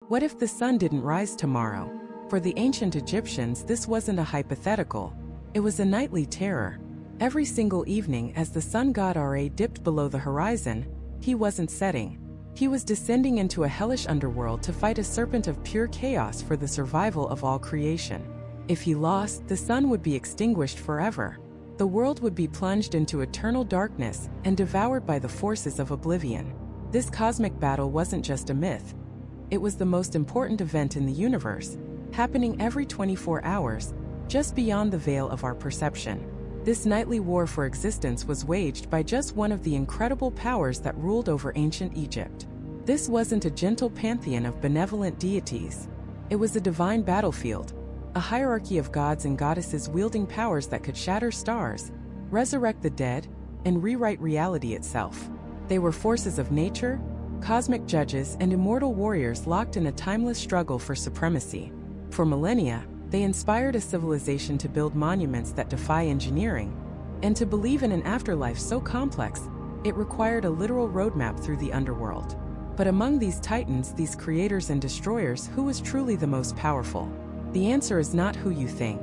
What if the sun didn't rise tomorrow? For the ancient Egyptians, this wasn't a hypothetical. It was a nightly terror. Every single evening as the sun god Ra dipped below the horizon, he wasn't setting. He was descending into a hellish underworld to fight a serpent of pure chaos for the survival of all creation. If he lost, the sun would be extinguished forever. The world would be plunged into eternal darkness and devoured by the forces of oblivion. This cosmic battle wasn't just a myth. It was the most important event in the universe, happening every 24 hours, just beyond the veil of our perception. This nightly war for existence was waged by just one of the incredible powers that ruled over ancient Egypt. This wasn't a gentle pantheon of benevolent deities. It was a divine battlefield, a hierarchy of gods and goddesses wielding powers that could shatter stars, resurrect the dead, and rewrite reality itself. They were forces of nature, cosmic judges, and immortal warriors locked in a timeless struggle for supremacy. For millennia, they inspired a civilization to build monuments that defy engineering, and to believe in an afterlife so complex, it required a literal roadmap through the underworld. But among these titans, these creators and destroyers, who was truly the most powerful? The answer is not who you think.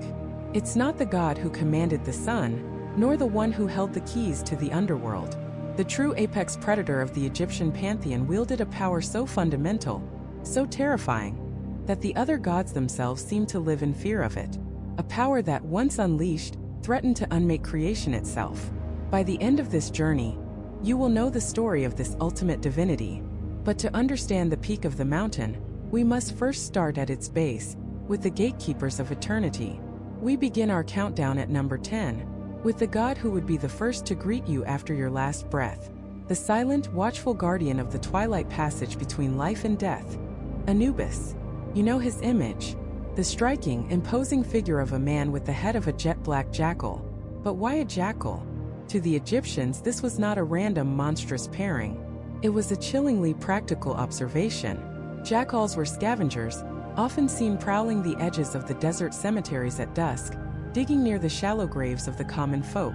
It's not the god who commanded the sun, nor the one who held the keys to the underworld. The true apex predator of the Egyptian pantheon wielded a power so fundamental, so terrifying, that the other gods themselves seemed to live in fear of it. A power that, once unleashed, threatened to unmake creation itself. By the end of this journey, you will know the story of this ultimate divinity. But to understand the peak of the mountain, we must first start at its base, with the gatekeepers of eternity. We begin our countdown at number 10, with the god who would be the first to greet you after your last breath. The silent, watchful guardian of the twilight passage between life and death. Anubis. You know his image, the striking, imposing figure of a man with the head of a jet-black jackal. But why a jackal? To the Egyptians, this was not a random monstrous pairing. It was a chillingly practical observation. Jackals were scavengers, often seen prowling the edges of the desert cemeteries at dusk, digging near the shallow graves of the common folk.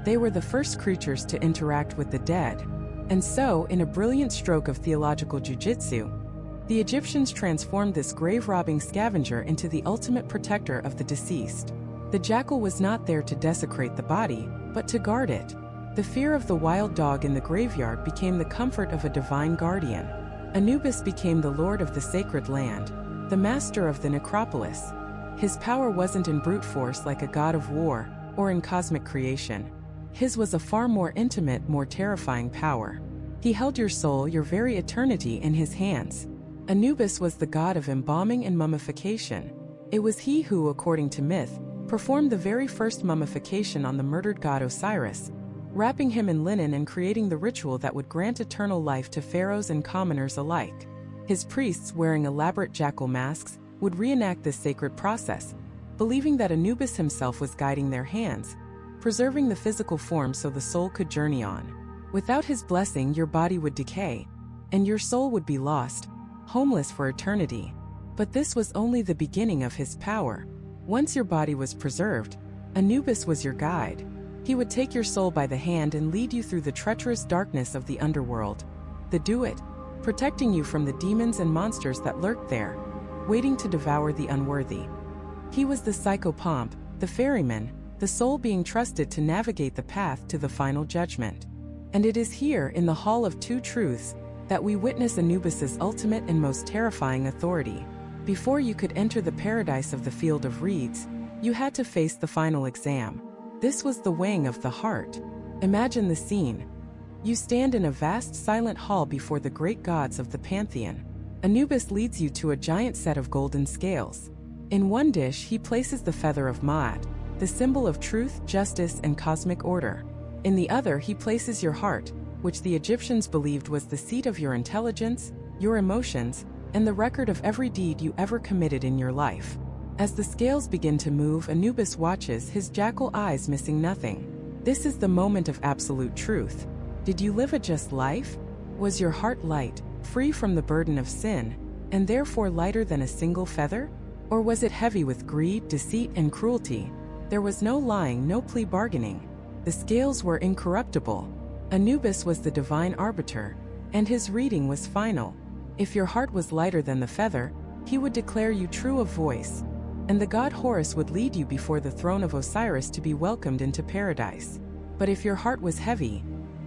They were the first creatures to interact with the dead. And so, in a brilliant stroke of theological jujitsu, the Egyptians transformed this grave-robbing scavenger into the ultimate protector of the deceased. The jackal was not there to desecrate the body, but to guard it. The fear of the wild dog in the graveyard became the comfort of a divine guardian. Anubis became the lord of the sacred land, the master of the necropolis. His power wasn't in brute force like a god of war, or in cosmic creation. His was a far more intimate, more terrifying power. He held your soul, your very eternity, in his hands. Anubis was the god of embalming and mummification. It was he who, according to myth, performed the very first mummification on the murdered god Osiris, wrapping him in linen and creating the ritual that would grant eternal life to pharaohs and commoners alike. His priests, wearing elaborate jackal masks, would reenact this sacred process, believing that Anubis himself was guiding their hands, preserving the physical form so the soul could journey on. Without his blessing, your body would decay, and your soul would be lost, homeless for eternity. But this was only the beginning of his power. Once your body was preserved, Anubis was your guide. He would take your soul by the hand and lead you through the treacherous darkness of the underworld, the Duat, protecting you from the demons and monsters that lurked there, waiting to devour the unworthy. He was the psychopomp, the ferryman, the soul being trusted to navigate the path to the final judgment. And it is here, in the Hall of Two Truths, that we witness Anubis's ultimate and most terrifying authority. Before you could enter the paradise of the Field of Reeds, you had to face the final exam. This was the weighing of the heart. Imagine the scene. You stand in a vast silent hall before the great gods of the pantheon. Anubis leads you to a giant set of golden scales. In one dish he places the feather of Ma'at, the symbol of truth, justice, and cosmic order. In the other he places your heart, which the Egyptians believed was the seat of your intelligence, your emotions, and the record of every deed you ever committed in your life. As the scales begin to move, Anubis watches, his jackal eyes missing nothing. This is the moment of absolute truth. Did you live a just life? Was your heart light, free from the burden of sin, and therefore lighter than a single feather? Or was it heavy with greed, deceit, and cruelty? There was no lying, no plea bargaining. The scales were incorruptible. Anubis was the divine arbiter, and his reading was final. If your heart was lighter than the feather, he would declare you true of voice, and the god Horus would lead you before the throne of Osiris to be welcomed into paradise. But if your heart was heavy,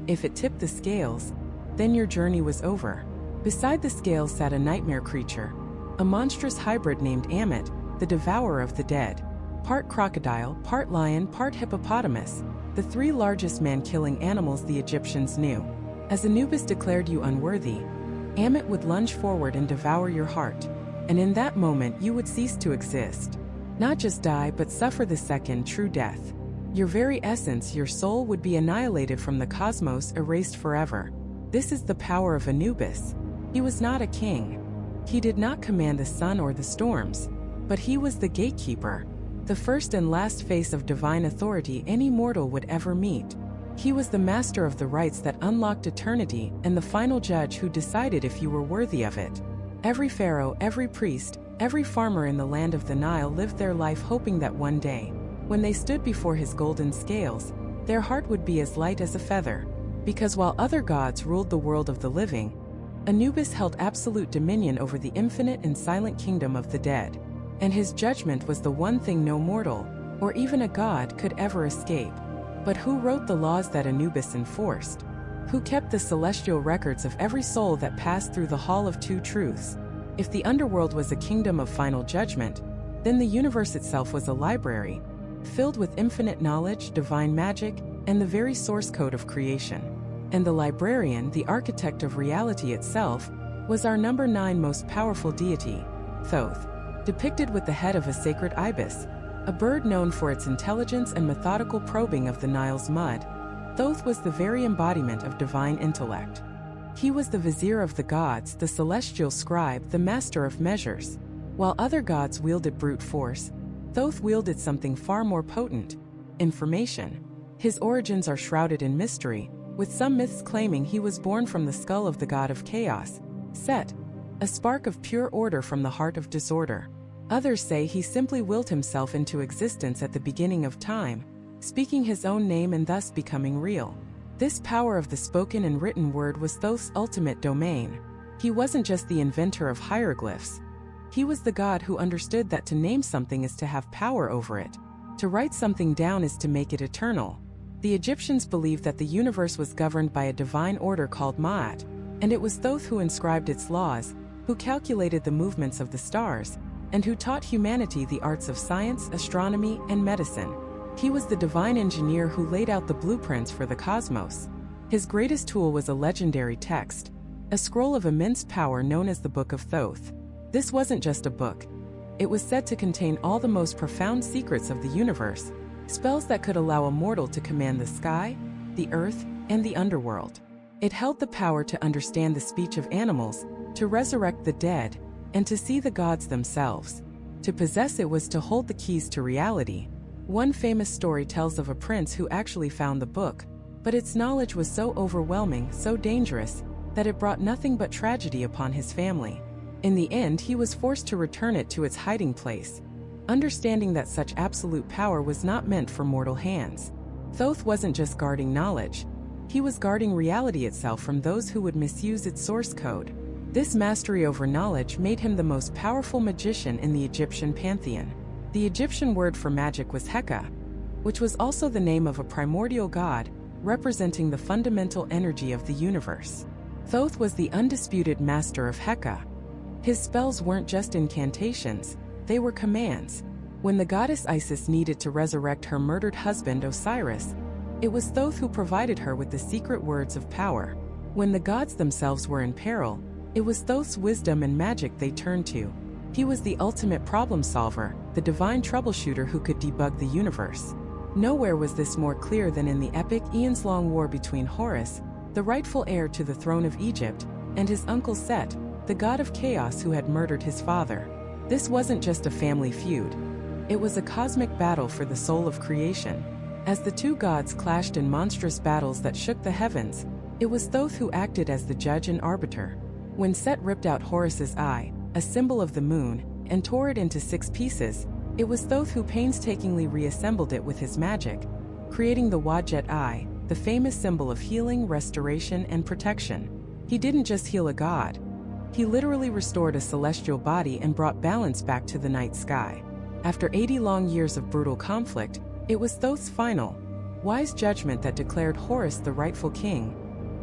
if it tipped the scales, then your journey was over. Beside the scales sat a nightmare creature, a monstrous hybrid named Ammit, the devourer of the dead. Part crocodile, part lion, part hippopotamus, the three largest man-killing animals the Egyptians knew. As Anubis declared you unworthy, Ammit would lunge forward and devour your heart, and in that moment you would cease to exist. Not just die, but suffer the second true death. Your very essence, your soul, would be annihilated from the cosmos, erased forever. This is the power of Anubis. He was not a king. He did not command the sun or the storms, but he was the gatekeeper, the first and last face of divine authority any mortal would ever meet. He was the master of the rites that unlocked eternity and the final judge who decided if you were worthy of it. Every pharaoh, every priest, every farmer in the land of the Nile lived their life hoping that one day, when they stood before his golden scales, their heart would be as light as a feather. Because while other gods ruled the world of the living, Anubis held absolute dominion over the infinite and silent kingdom of the dead. And his judgment was the one thing no mortal, or even a god, could ever escape. But who wrote the laws that Anubis enforced? Who kept the celestial records of every soul that passed through the Hall of Two Truths? If the underworld was a kingdom of final judgment, then the universe itself was a library, filled with infinite knowledge, divine magic, and the very source code of creation. And the librarian, the architect of reality itself, was our number 9 most powerful deity, Thoth, depicted with the head of a sacred ibis, a bird known for its intelligence and methodical probing of the Nile's mud. Thoth was the very embodiment of divine intellect. He was the vizier of the gods, the celestial scribe, the master of measures. While other gods wielded brute force, Thoth wielded something far more potent: information. His origins are shrouded in mystery, with some myths claiming he was born from the skull of the god of chaos, Set, a spark of pure order from the heart of disorder. Others say he simply willed himself into existence at the beginning of time, speaking his own name and thus becoming real. This power of the spoken and written word was Thoth's ultimate domain. He wasn't just the inventor of hieroglyphs. He was the god who understood that to name something is to have power over it. To write something down is to make it eternal. The Egyptians believed that the universe was governed by a divine order called Ma'at, and it was Thoth who inscribed its laws, who calculated the movements of the stars, and who taught humanity the arts of science, astronomy, and medicine. He was the divine engineer who laid out the blueprints for the cosmos. His greatest tool was a legendary text, a scroll of immense power known as the Book of Thoth. This wasn't just a book. It was said to contain all the most profound secrets of the universe, spells that could allow a mortal to command the sky, the earth, and the underworld. It held the power to understand the speech of animals, to resurrect the dead, and to see the gods themselves. To possess it was to hold the keys to reality. One famous story tells of a prince who actually found the book, but its knowledge was so overwhelming, so dangerous, that it brought nothing but tragedy upon his family. In the end, he was forced to return it to its hiding place, understanding that such absolute power was not meant for mortal hands. Thoth wasn't just guarding knowledge. He was guarding reality itself from those who would misuse its source code. This mastery over knowledge made him the most powerful magician in the Egyptian pantheon. The Egyptian word for magic was Heka, which was also the name of a primordial god, representing the fundamental energy of the universe. Thoth was the undisputed master of Heka. His spells weren't just incantations, they were commands. When the goddess Isis needed to resurrect her murdered husband Osiris, it was Thoth who provided her with the secret words of power. When the gods themselves were in peril, it was Thoth's wisdom and magic they turned to. He was the ultimate problem solver, the divine troubleshooter who could debug the universe. Nowhere was this more clear than in the epic, eons-long war between Horus, the rightful heir to the throne of Egypt, and his uncle Set, the god of chaos who had murdered his father. This wasn't just a family feud. It was a cosmic battle for the soul of creation. As the two gods clashed in monstrous battles that shook the heavens, it was Thoth who acted as the judge and arbiter. When Set ripped out Horus's eye, a symbol of the moon, and tore it into 6 pieces, it was Thoth who painstakingly reassembled it with his magic, creating the Wadjet eye, the famous symbol of healing, restoration, and protection. He didn't just heal a god. He literally restored a celestial body and brought balance back to the night sky. After 80 long years of brutal conflict, it was Thoth's final, wise judgment that declared Horus the rightful king,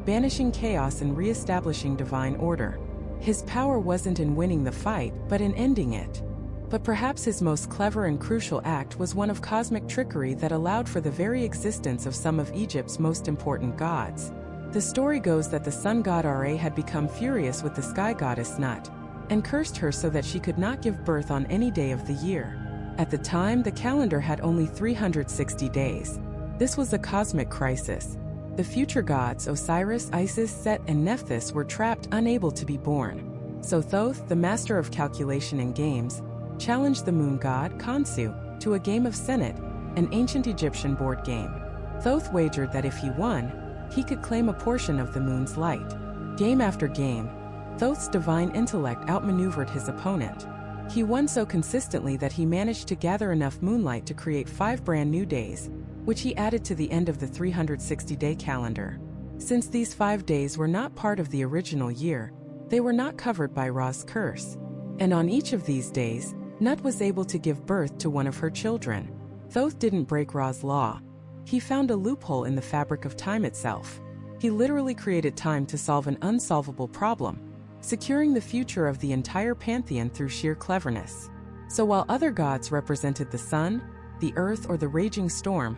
banishing chaos and re-establishing divine order. His power wasn't in winning the fight, but in ending it. But perhaps his most clever and crucial act was one of cosmic trickery that allowed for the very existence of some of Egypt's most important gods. The story goes that the sun god Ra had become furious with the sky goddess Nut, and cursed her so that she could not give birth on any day of the year. At the time, the calendar had only 360 days. This was a cosmic crisis. The future gods Osiris, Isis, Set, and Nephthys were trapped, unable to be born. So Thoth, the master of calculation and games, challenged the moon god Khonsu to a game of Senet, an ancient Egyptian board game. Thoth wagered that if he won, he could claim a portion of the moon's light. Game after game, Thoth's divine intellect outmaneuvered his opponent. He won so consistently that he managed to gather enough moonlight to create 5 brand new days, which he added to the end of the 360-day calendar. Since these 5 days were not part of the original year, they were not covered by Ra's curse. And on each of these days, Nut was able to give birth to one of her children. Thoth didn't break Ra's law. He found a loophole in the fabric of time itself. He literally created time to solve an unsolvable problem, securing the future of the entire pantheon through sheer cleverness. So while other gods represented the sun, the earth, or the raging storm,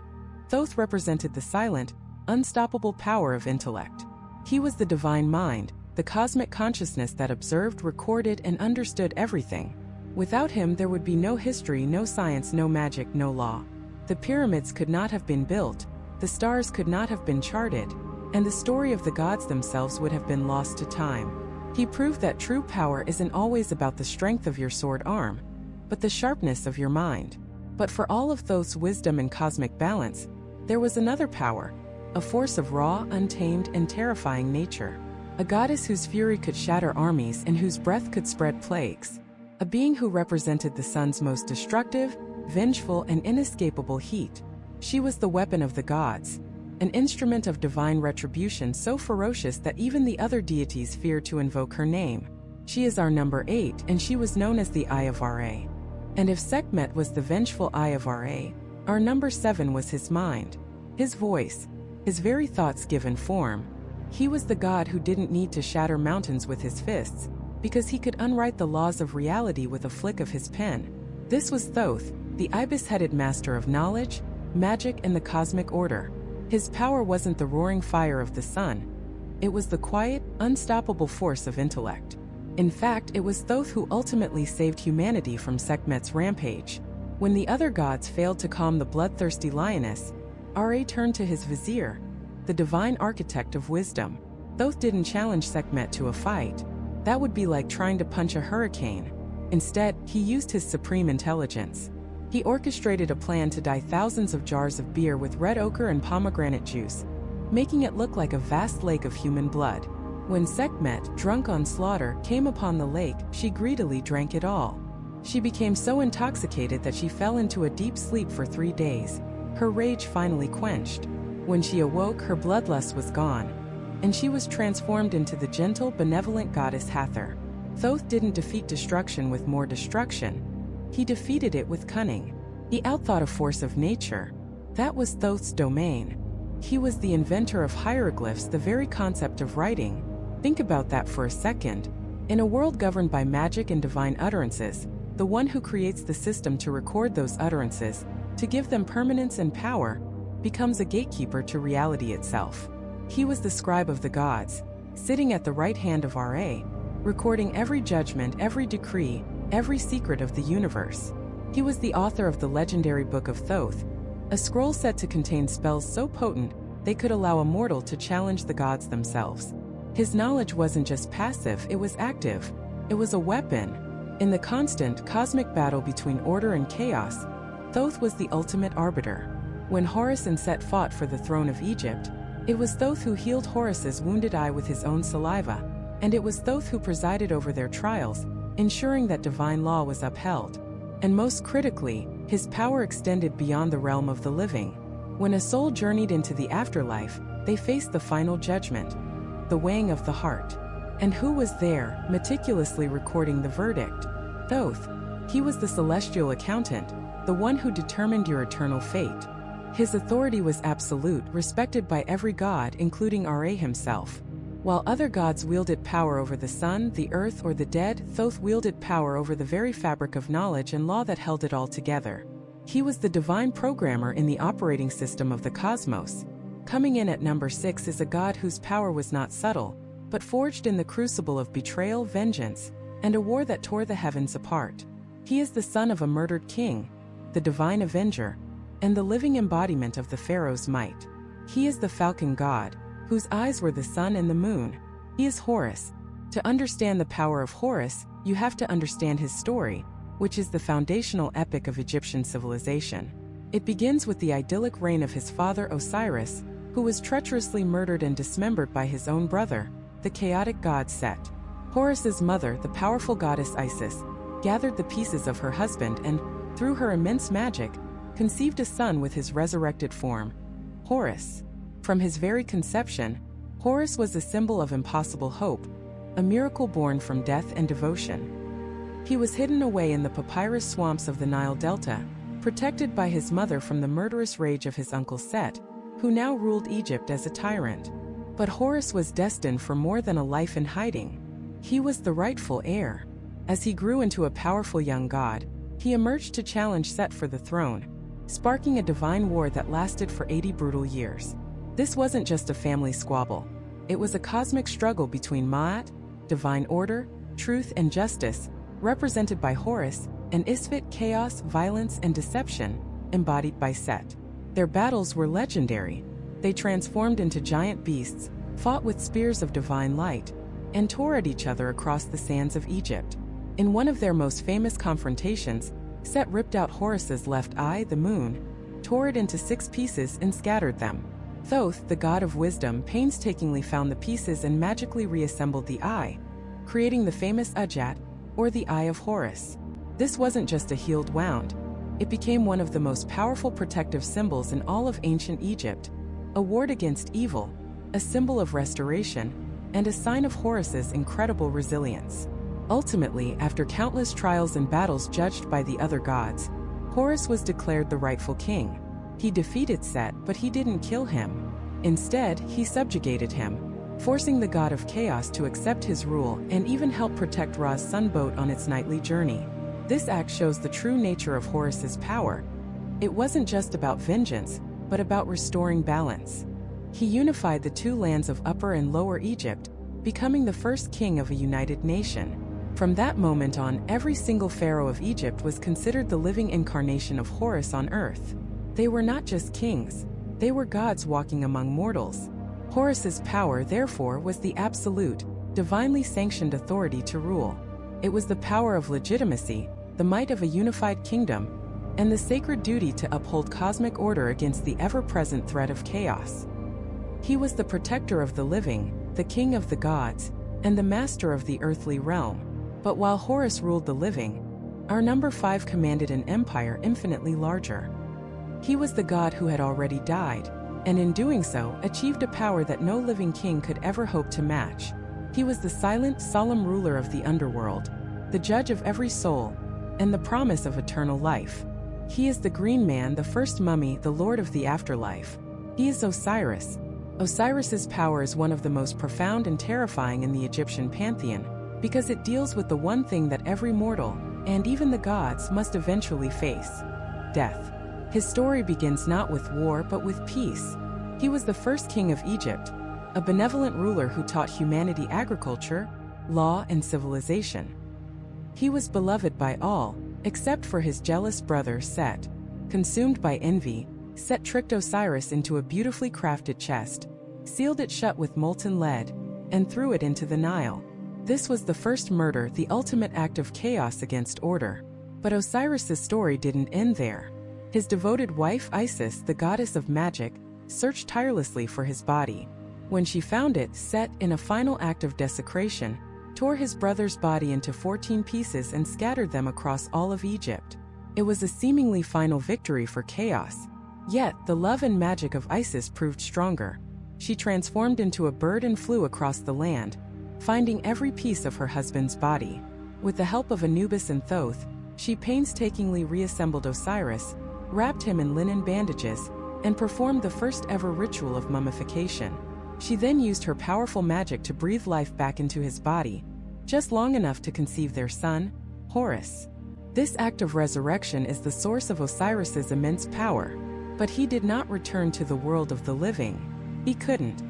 Thoth represented the silent, unstoppable power of intellect. He was the divine mind, the cosmic consciousness that observed, recorded, and understood everything. Without him, there would be no history, no science, no magic, no law. The pyramids could not have been built, the stars could not have been charted, and the story of the gods themselves would have been lost to time. He proved that true power isn't always about the strength of your sword arm, but the sharpness of your mind. But for all of Thoth's wisdom and cosmic balance, there was another power, a force of raw, untamed, and terrifying nature. A goddess whose fury could shatter armies and whose breath could spread plagues. A being who represented the sun's most destructive, vengeful, and inescapable heat. She was the weapon of the gods, an instrument of divine retribution so ferocious that even the other deities feared to invoke her name. She is our number 8, and she was known as the Eye of Ra. And if Sekhmet was the vengeful Eye of Ra, our number 7 was his mind, his voice, his very thoughts given form. He was the god who didn't need to shatter mountains with his fists, because he could unwrite the laws of reality with a flick of his pen. This was Thoth, the ibis-headed master of knowledge, magic, and the cosmic order. His power wasn't the roaring fire of the sun. It was the quiet, unstoppable force of intellect. In fact, it was Thoth who ultimately saved humanity from Sekhmet's rampage. When the other gods failed to calm the bloodthirsty lioness, Ra turned to his vizier, the divine architect of wisdom. Thoth didn't challenge Sekhmet to a fight. That would be like trying to punch a hurricane. Instead, he used his supreme intelligence. He orchestrated a plan to dye thousands of jars of beer with red ochre and pomegranate juice, making it look like a vast lake of human blood. When Sekhmet, drunk on slaughter, came upon the lake, she greedily drank it all. She became so intoxicated that she fell into a deep sleep for 3 days, her rage finally quenched. When she awoke, her bloodlust was gone, and she was transformed into the gentle, benevolent goddess Hathor. Thoth didn't defeat destruction with more destruction. He defeated it with cunning. He outthought a force of nature. That was Thoth's domain. He was the inventor of hieroglyphs, the very concept of writing. Think about that for a second. In a world governed by magic and divine utterances, the one who creates the system to record those utterances, to give them permanence and power, becomes a gatekeeper to reality itself. He was the scribe of the gods, sitting at the right hand of Ra, recording every judgment, every decree, every secret of the universe. He was the author of the legendary Book of Thoth, a scroll said to contain spells so potent they could allow a mortal to challenge the gods themselves. His knowledge wasn't just passive, it was active. It was a weapon. In the constant cosmic battle between order and chaos, Thoth was the ultimate arbiter. When Horus and Set fought for the throne of Egypt, it was Thoth who healed Horus's wounded eye with his own saliva, and it was Thoth who presided over their trials, ensuring that divine law was upheld. And most critically, his power extended beyond the realm of the living. When a soul journeyed into the afterlife, they faced the final judgment, the weighing of the heart. And who was there, meticulously recording the verdict? Thoth. He was the celestial accountant, the one who determined your eternal fate. His authority was absolute, respected by every god, including Ra himself. While other gods wielded power over the sun, the earth, or the dead, Thoth wielded power over the very fabric of knowledge and law that held it all together. He was the divine programmer in the operating system of the cosmos. Coming in at number 6 is a god whose power was not subtle, but forged in the crucible of betrayal, vengeance, and a war that tore the heavens apart. He is the son of a murdered king, the divine avenger, and the living embodiment of the pharaoh's might. He is the falcon god, whose eyes were the sun and the moon. He is Horus. To understand the power of Horus, you have to understand his story, which is the foundational epic of Egyptian civilization. It begins with the idyllic reign of his father Osiris, who was treacherously murdered and dismembered by his own brother, the chaotic god Set. Horus's mother, the powerful goddess Isis, gathered the pieces of her husband and, through her immense magic, conceived a son with his resurrected form, Horus. From his very conception, Horus was a symbol of impossible hope, a miracle born from death and devotion. He was hidden away in the papyrus swamps of the Nile Delta, protected by his mother from the murderous rage of his uncle Set, who now ruled Egypt as a tyrant. But Horus was destined for more than a life in hiding. He was the rightful heir. As he grew into a powerful young god, he emerged to challenge Set for the throne, sparking a divine war that lasted for 80 brutal years. This wasn't just a family squabble. It was a cosmic struggle between Ma'at, divine order, truth and justice, represented by Horus, and Isfet, chaos, violence and deception, embodied by Set. Their battles were legendary. They transformed into giant beasts, fought with spears of divine light, and tore at each other across the sands of Egypt. In one of their most famous confrontations, Set ripped out Horus's left eye, the moon, tore it into 6 pieces and scattered them. Thoth, the god of wisdom, painstakingly found the pieces and magically reassembled the eye, creating the famous Udjat, or the Eye of Horus. This wasn't just a healed wound. It became one of the most powerful protective symbols in all of ancient Egypt, a ward against evil, a symbol of restoration, and a sign of Horus's incredible resilience. Ultimately, after countless trials and battles judged by the other gods, Horus was declared the rightful king. He defeated Set, but he didn't kill him. Instead, he subjugated him, forcing the god of chaos to accept his rule and even help protect Ra's sunboat on its nightly journey. This act shows the true nature of Horus's power. It wasn't just about vengeance, but about restoring balance. He unified the 2 lands of Upper and Lower Egypt, becoming the first king of a united nation. From that moment on, every single pharaoh of Egypt was considered the living incarnation of Horus on earth. They were not just kings, they were gods walking among mortals. Horus's power, therefore, was the absolute, divinely sanctioned authority to rule. It was the power of legitimacy, the might of a unified kingdom, and the sacred duty to uphold cosmic order against the ever-present threat of chaos. He was the protector of the living, the king of the gods, and the master of the earthly realm. But while Horus ruled the living, our number 5 commanded an empire infinitely larger. He was the god who had already died, and in doing so, achieved a power that no living king could ever hope to match. He was the silent, solemn ruler of the underworld, the judge of every soul, and the promise of eternal life. He is the Green Man, the first mummy, the lord of the afterlife. He is Osiris. Osiris's power is one of the most profound and terrifying in the Egyptian pantheon, because it deals with the one thing that every mortal, and even the gods, must eventually face: death. His story begins not with war but with peace. He was the first king of Egypt, a benevolent ruler who taught humanity agriculture, law, and civilization. He was beloved by all, except for his jealous brother Set. Consumed by envy, Set tricked Osiris into a beautifully crafted chest, sealed it shut with molten lead, and threw it into the Nile. This was the first murder, the ultimate act of chaos against order. But Osiris's story didn't end there. His devoted wife Isis, the goddess of magic, searched tirelessly for his body. When she found it, Set, in a final act of desecration, tore his brother's body into 14 pieces and scattered them across all of Egypt. It was a seemingly final victory for chaos. Yet, the love and magic of Isis proved stronger. She transformed into a bird and flew across the land, finding every piece of her husband's body. With the help of Anubis and Thoth, she painstakingly reassembled Osiris, wrapped him in linen bandages, and performed the first ever ritual of mummification. She then used her powerful magic to breathe life back into his body, just long enough to conceive their son, Horus. This act of resurrection is the source of Osiris's immense power, but he did not return to the world of the living. He couldn't.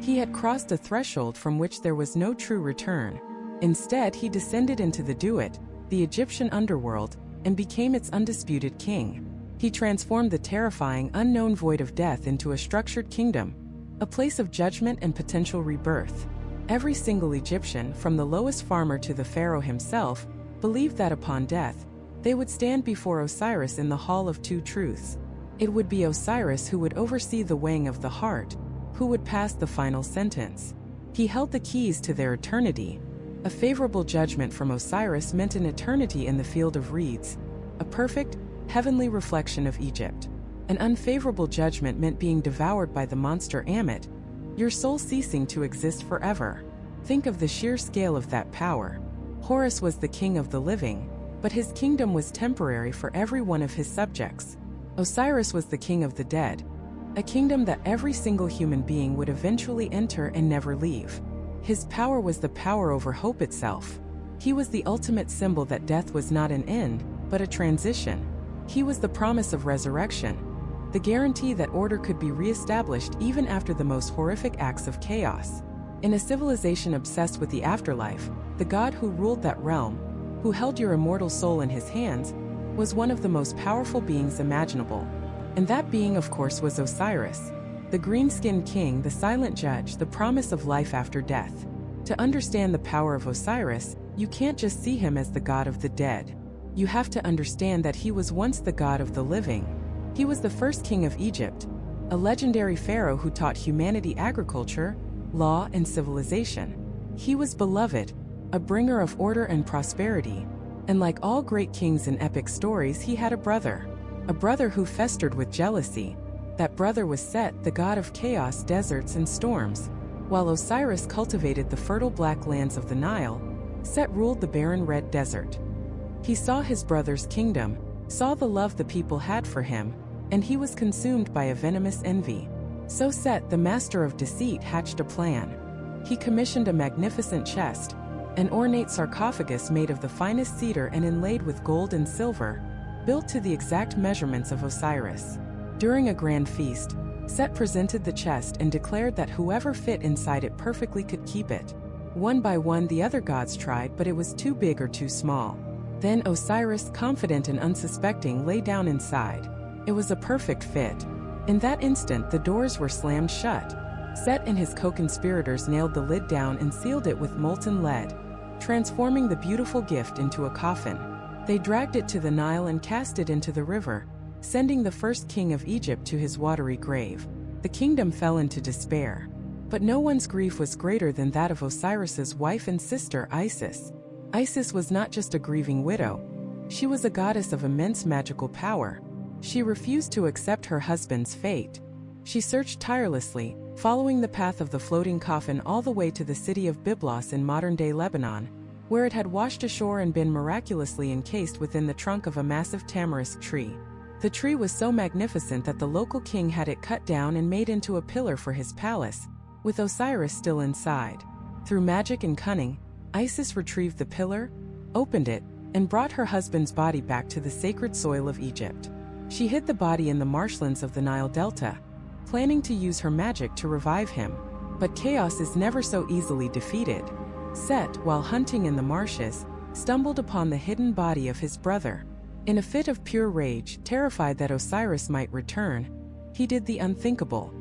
He had crossed a threshold from which there was no true return. Instead, he descended into the Duat, the Egyptian underworld, and became its undisputed king. He transformed the terrifying, unknown void of death into a structured kingdom, a place of judgment and potential rebirth. Every single Egyptian, from the lowest farmer to the pharaoh himself, believed that upon death, they would stand before Osiris in the Hall of Two Truths. It would be Osiris who would oversee the weighing of the heart, who would pass the final sentence. He held the keys to their eternity. A favorable judgment from Osiris meant an eternity in the field of reeds, a perfect, heavenly reflection of Egypt. An unfavorable judgment meant being devoured by the monster Ammit, your soul ceasing to exist forever. Think of the sheer scale of that power. Horus was the king of the living, but his kingdom was temporary for every one of his subjects. Osiris was the king of the dead, a kingdom that every single human being would eventually enter and never leave. His power was the power over hope itself. He was the ultimate symbol that death was not an end, but a transition. He was the promise of resurrection, the guarantee that order could be reestablished even after the most horrific acts of chaos. In a civilization obsessed with the afterlife, the god who ruled that realm, who held your immortal soul in his hands, was one of the most powerful beings imaginable. And that being, of course, was Osiris, the green-skinned king, the silent judge, the promise of life after death. To understand the power of Osiris, you can't just see him as the god of the dead. You have to understand that he was once the god of the living. He was the first king of Egypt, a legendary pharaoh who taught humanity agriculture, law, and civilization. He was beloved, a bringer of order and prosperity, and like all great kings in epic stories, he had a brother who festered with jealousy. That brother was Set, the god of chaos, deserts, and storms. While Osiris cultivated the fertile black lands of the Nile, Set ruled the barren red desert. He saw his brother's kingdom, saw the love the people had for him, and he was consumed by a venomous envy. So Set, the master of deceit, hatched a plan. He commissioned a magnificent chest, an ornate sarcophagus made of the finest cedar and inlaid with gold and silver, built to the exact measurements of Osiris. During a grand feast, Set presented the chest and declared that whoever fit inside it perfectly could keep it. One by one, the other gods tried, but it was too big or too small. Then Osiris, confident and unsuspecting, lay down inside. It was a perfect fit. In that instant, the doors were slammed shut. Set and his co-conspirators nailed the lid down and sealed it with molten lead, transforming the beautiful gift into a coffin. They dragged it to the Nile and cast it into the river, sending the first king of Egypt to his watery grave. The kingdom fell into despair. But no one's grief was greater than that of Osiris's wife and sister, Isis. Isis was not just a grieving widow. She was a goddess of immense magical power. She refused to accept her husband's fate. She searched tirelessly, following the path of the floating coffin all the way to the city of Byblos in modern-day Lebanon, where it had washed ashore and been miraculously encased within the trunk of a massive tamarisk tree. The tree was so magnificent that the local king had it cut down and made into a pillar for his palace, with Osiris still inside. Through magic and cunning, Isis retrieved the pillar, opened it, and brought her husband's body back to the sacred soil of Egypt. She hid the body in the marshlands of the Nile Delta, planning to use her magic to revive him. But chaos is never so easily defeated. Set, while hunting in the marshes, stumbled upon the hidden body of his brother. In a fit of pure rage, terrified that Osiris might return, he did the unthinkable.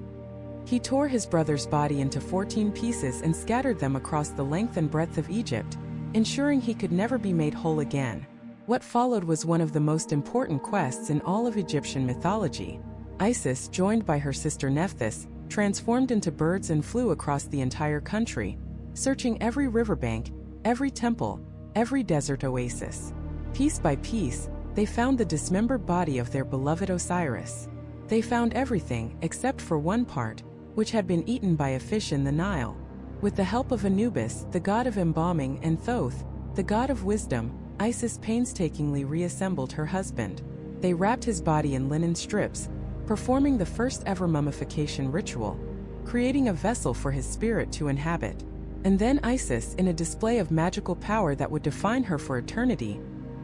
He tore his brother's body into 14 pieces and scattered them across the length and breadth of Egypt, ensuring he could never be made whole again. What followed was one of the most important quests in all of Egyptian mythology. Isis, joined by her sister Nephthys, transformed into birds and flew across the entire country, searching every riverbank, every temple, every desert oasis. Piece by piece, they found the dismembered body of their beloved Osiris. They found everything except for one part, which had been eaten by a fish in the Nile. With the help of Anubis, the god of embalming, and Thoth, the god of wisdom, Isis painstakingly reassembled her husband. They wrapped his body in linen strips, performing the first ever mummification ritual, creating a vessel for his spirit to inhabit. And then Isis, in a display of magical power that would define her for eternity,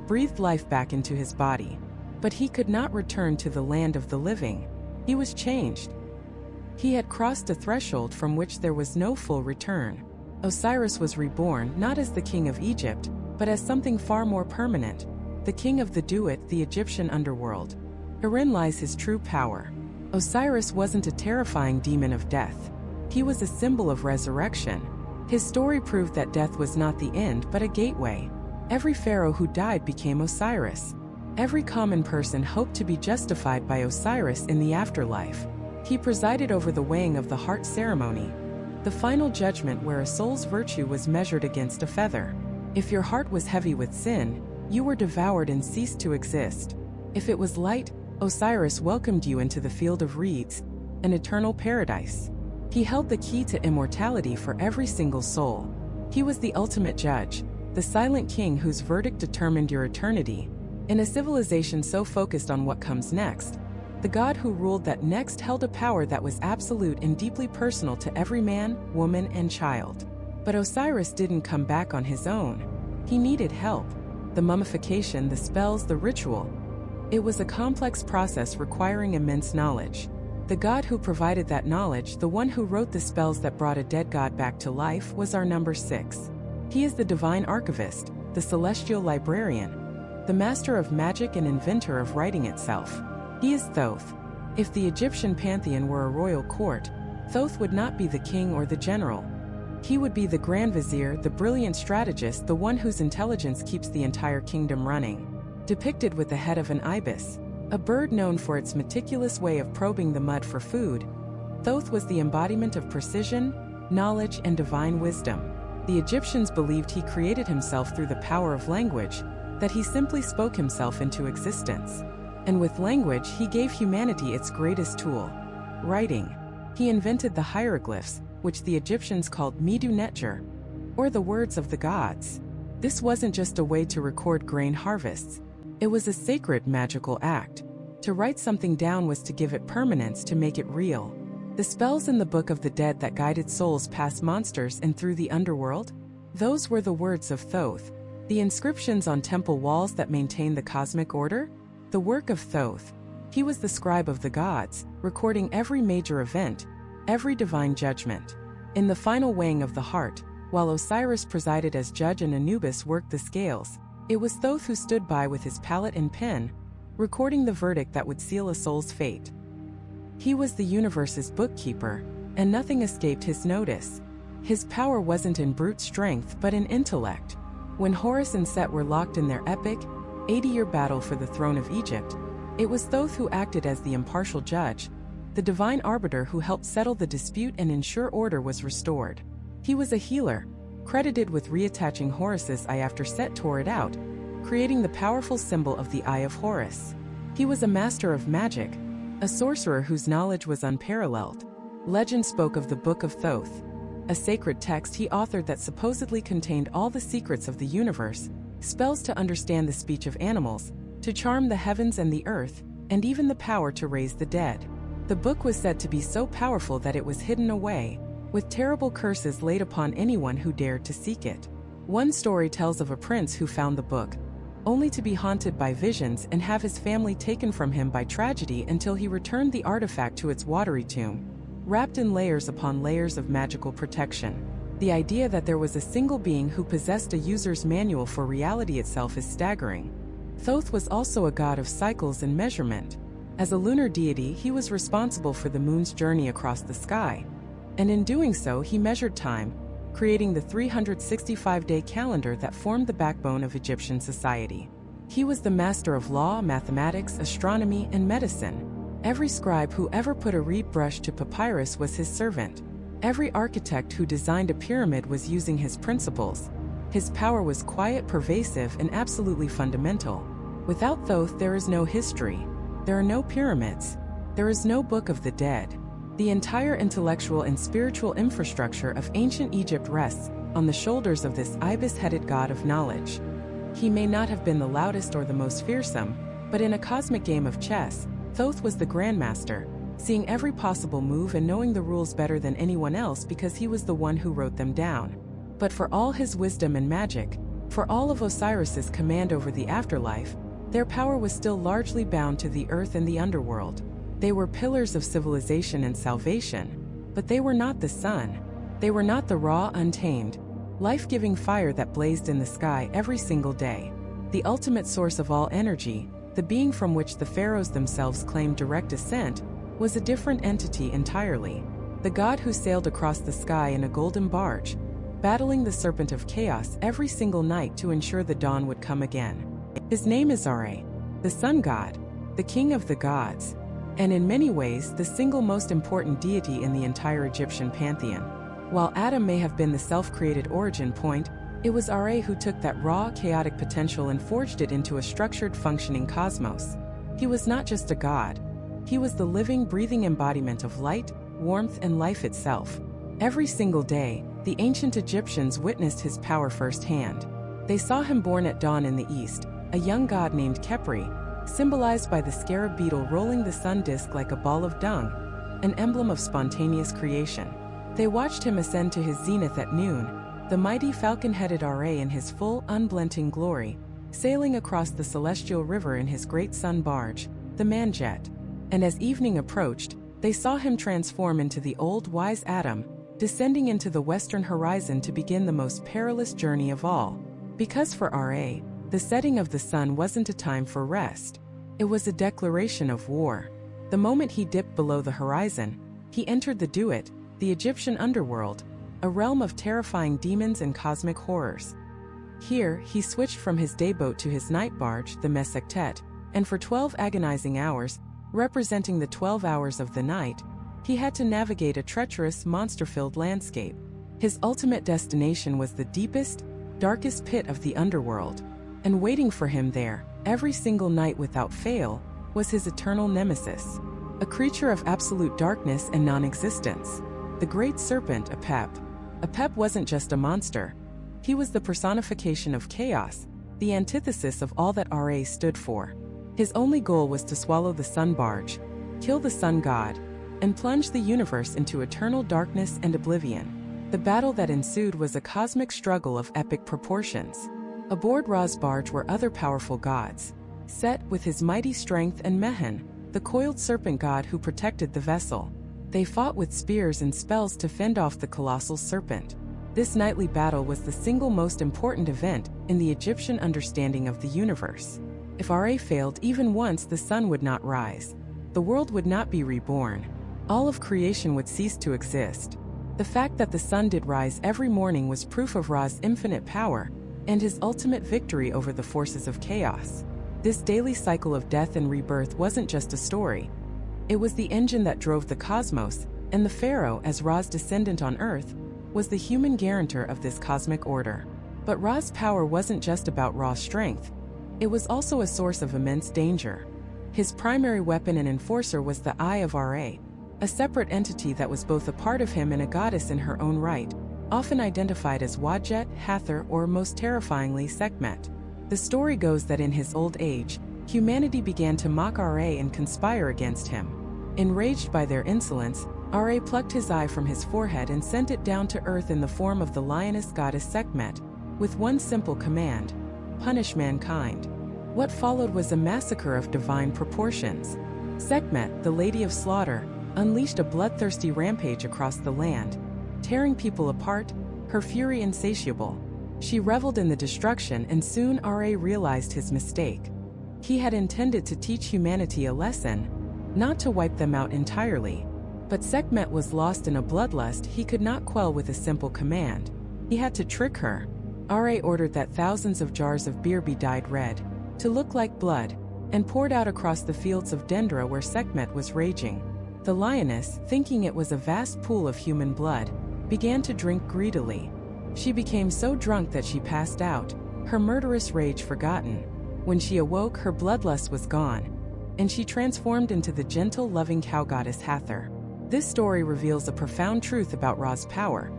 breathed life back into his body. But he could not return to the land of the living. He was changed. He had crossed a threshold from which there was no full return. Osiris was reborn not as the king of Egypt, but as something far more permanent, the king of the Duat, the Egyptian underworld. Herein lies his true power. Osiris wasn't a terrifying demon of death. He was a symbol of resurrection. His story proved that death was not the end but a gateway. Every pharaoh who died became Osiris. Every common person hoped to be justified by Osiris in the afterlife. He presided over the weighing of the heart ceremony, the final judgment where a soul's virtue was measured against a feather. If your heart was heavy with sin, you were devoured and ceased to exist. If it was light, Osiris welcomed you into the field of reeds, an eternal paradise. He held the key to immortality for every single soul. He was the ultimate judge, the silent king whose verdict determined your eternity. In a civilization so focused on what comes next, the god who ruled that next held a power that was absolute and deeply personal to every man, woman, and child. But Osiris didn't come back on his own. He needed help. The mummification, the spells, the ritual. It was a complex process requiring immense knowledge. The god who provided that knowledge, the one who wrote the spells that brought a dead god back to life, was our number 6. He is the divine archivist, the celestial librarian, the master of magic and inventor of writing itself. He is Thoth. If the Egyptian pantheon were a royal court, Thoth would not be the king or the general. He would be the grand vizier, the brilliant strategist, the one whose intelligence keeps the entire kingdom running. Depicted with the head of an ibis, a bird known for its meticulous way of probing the mud for food, Thoth was the embodiment of precision, knowledge, and divine wisdom. The Egyptians believed he created himself through the power of language, that he simply spoke himself into existence. And with language, he gave humanity its greatest tool, writing. He invented the hieroglyphs, which the Egyptians called Midu Netjer, or the words of the gods. This wasn't just a way to record grain harvests. It was a sacred magical act. To write something down was to give it permanence, to make it real. The spells in the Book of the Dead that guided souls past monsters and through the underworld? Those were the words of Thoth. The inscriptions on temple walls that maintained the cosmic order? The work of Thoth. He was the scribe of the gods, recording every major event, every divine judgment. In the final weighing of the heart, while Osiris presided as judge and Anubis worked the scales, it was Thoth who stood by with his palette and pen, recording the verdict that would seal a soul's fate. He was the universe's bookkeeper, and nothing escaped his notice. His power wasn't in brute strength but in intellect. When Horus and Set were locked in their epic, 80-year battle for the throne of Egypt, it was Thoth who acted as the impartial judge, the divine arbiter who helped settle the dispute and ensure order was restored. He was a healer, credited with reattaching Horus's eye after Set tore it out, creating the powerful symbol of the Eye of Horus. He was a master of magic, a sorcerer whose knowledge was unparalleled. Legend spoke of the Book of Thoth, a sacred text he authored that supposedly contained all the secrets of the universe, spells to understand the speech of animals, to charm the heavens and the earth, and even the power to raise the dead. The book was said to be so powerful that it was hidden away, with terrible curses laid upon anyone who dared to seek it. One story tells of a prince who found the book, only to be haunted by visions and have his family taken from him by tragedy until he returned the artifact to its watery tomb, wrapped in layers upon layers of magical protection. The idea that there was a single being who possessed a user's manual for reality itself is staggering. Thoth was also a god of cycles and measurement. As a lunar deity, he was responsible for the moon's journey across the sky, and in doing so he measured time, creating the 365-day calendar that formed the backbone of Egyptian society. He was the master of law, mathematics, astronomy, and medicine. Every scribe who ever put a reed brush to papyrus was his servant. Every architect who designed a pyramid was using his principles. His power was quiet, pervasive, and absolutely fundamental. Without Thoth, there is no history. There are no pyramids. There is no Book of the Dead. The entire intellectual and spiritual infrastructure of ancient Egypt rests on the shoulders of this ibis-headed god of knowledge. He may not have been the loudest or the most fearsome, but in a cosmic game of chess, Thoth was the grandmaster, seeing every possible move and knowing the rules better than anyone else because he was the one who wrote them down. But for all his wisdom and magic, for all of Osiris's command over the afterlife, their power was still largely bound to the earth and the underworld. They were pillars of civilization and salvation, but they were not the sun. They were not the raw, untamed, life-giving fire that blazed in the sky every single day. The ultimate source of all energy, the being from which the pharaohs themselves claimed direct descent, was a different entity entirely. The god who sailed across the sky in a golden barge, battling the serpent of chaos every single night to ensure the dawn would come again. His name is Ra, the sun god, the king of the gods, and in many ways the single most important deity in the entire Egyptian pantheon. While Adam may have been the self-created origin point, it was Ra who took that raw, chaotic potential and forged it into a structured, functioning cosmos. He was not just a god. He was the living, breathing embodiment of light, warmth, and life itself. Every single day, the ancient Egyptians witnessed his power firsthand. They saw him born at dawn in the east, a young god named Khepri, symbolized by the scarab beetle rolling the sun disk like a ball of dung, an emblem of spontaneous creation. They watched him ascend to his zenith at noon, the mighty falcon-headed Ra in his full, unblenting glory, sailing across the celestial river in his great sun barge, the Manjet. And as evening approached, they saw him transform into the old, wise Adam, descending into the western horizon to begin the most perilous journey of all. Because for Ra, the setting of the sun wasn't a time for rest. It was a declaration of war. The moment he dipped below the horizon, he entered the Duat, the Egyptian underworld, a realm of terrifying demons and cosmic horrors. Here, he switched from his day boat to his night barge, the Mesektet, and for 12 agonizing hours, representing the 12 hours of the night, he had to navigate a treacherous, monster-filled landscape. His ultimate destination was the deepest, darkest pit of the underworld, and waiting for him there, every single night without fail, was his eternal nemesis, a creature of absolute darkness and non-existence, the great serpent Apep. Apep wasn't just a monster. He was the personification of chaos, the antithesis of all that Ra stood for. His only goal was to swallow the sun barge, kill the sun god, and plunge the universe into eternal darkness and oblivion. The battle that ensued was a cosmic struggle of epic proportions. Aboard Ra's barge were other powerful gods, Set with his mighty strength and Mehen, the coiled serpent god who protected the vessel. They fought with spears and spells to fend off the colossal serpent. This nightly battle was the single most important event in the Egyptian understanding of the universe. If Ra failed even once, the sun would not rise. The world would not be reborn. All of creation would cease to exist. The fact that the sun did rise every morning was proof of Ra's infinite power and his ultimate victory over the forces of chaos. This daily cycle of death and rebirth wasn't just a story. It was the engine that drove the cosmos, and the pharaoh, as Ra's descendant on Earth, was the human guarantor of this cosmic order. But Ra's power wasn't just about raw strength. It was also a source of immense danger. His primary weapon and enforcer was the Eye of Ra, a separate entity that was both a part of him and a goddess in her own right, often identified as Wadjet, Hathor, or most terrifyingly Sekhmet. The story goes that in his old age, humanity began to mock Ra and conspire against him. Enraged by their insolence, Ra plucked his eye from his forehead and sent it down to earth in the form of the lioness goddess Sekhmet, with one simple command: punish mankind. What followed was a massacre of divine proportions. Sekhmet, the Lady of Slaughter, unleashed a bloodthirsty rampage across the land, tearing people apart, her fury insatiable. She reveled in the destruction, and soon Ra realized his mistake. He had intended to teach humanity a lesson, not to wipe them out entirely. But Sekhmet was lost in a bloodlust he could not quell with a simple command. He had to trick her. Ra ordered that thousands of jars of beer be dyed red, to look like blood, and poured out across the fields of Dendra where Sekhmet was raging. The lioness, thinking it was a vast pool of human blood, began to drink greedily. She became so drunk that she passed out, her murderous rage forgotten. When she awoke, her bloodlust was gone, and she transformed into the gentle, loving cow goddess Hathor. This story reveals a profound truth about Ra's power.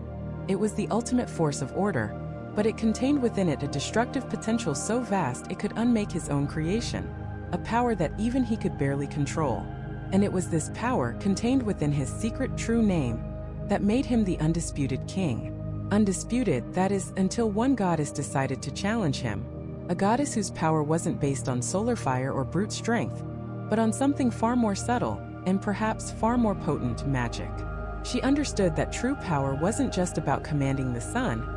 It was the ultimate force of order, but it contained within it a destructive potential so vast it could unmake his own creation, a power that even he could barely control. And it was this power, contained within his secret true name, that made him the undisputed king. Undisputed, that is, until one goddess decided to challenge him. A goddess whose power wasn't based on solar fire or brute strength, but on something far more subtle, and perhaps far more potent, magic. She understood that true power wasn't just about commanding the sun,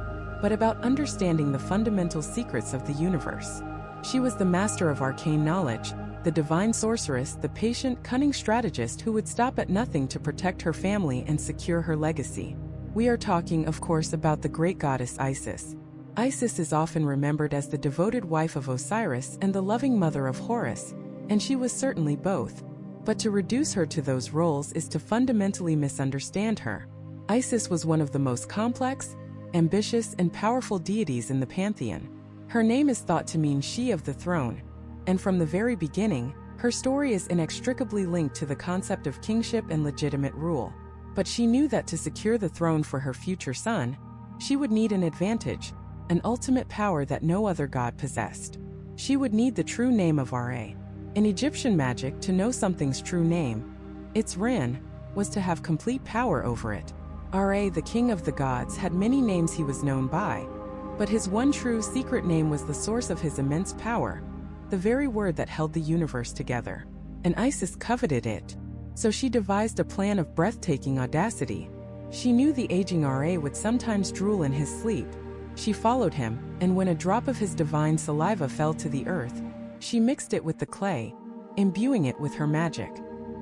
but about understanding the fundamental secrets of the universe. She was the master of arcane knowledge, the divine sorceress, the patient, cunning strategist who would stop at nothing to protect her family and secure her legacy. We are talking, of course, about the great goddess Isis. Isis is often remembered as the devoted wife of Osiris and the loving mother of Horus, and she was certainly both. But to reduce her to those roles is to fundamentally misunderstand her. Isis was one of the most complex, ambitious, and powerful deities in the pantheon. Her name is thought to mean she of the throne, and from the very beginning, her story is inextricably linked to the concept of kingship and legitimate rule. But she knew that to secure the throne for her future son, she would need an advantage, an ultimate power that no other god possessed. She would need the true name of Ra. In Egyptian magic, to know something's true name, its Rin, was to have complete power over it. Ra, the king of the gods, had many names he was known by, but his one true secret name was the source of his immense power, the very word that held the universe together. And Isis coveted it, so she devised a plan of breathtaking audacity. She knew the aging Ra would sometimes drool in his sleep. She followed him, and when a drop of his divine saliva fell to the earth, she mixed it with the clay, imbuing it with her magic.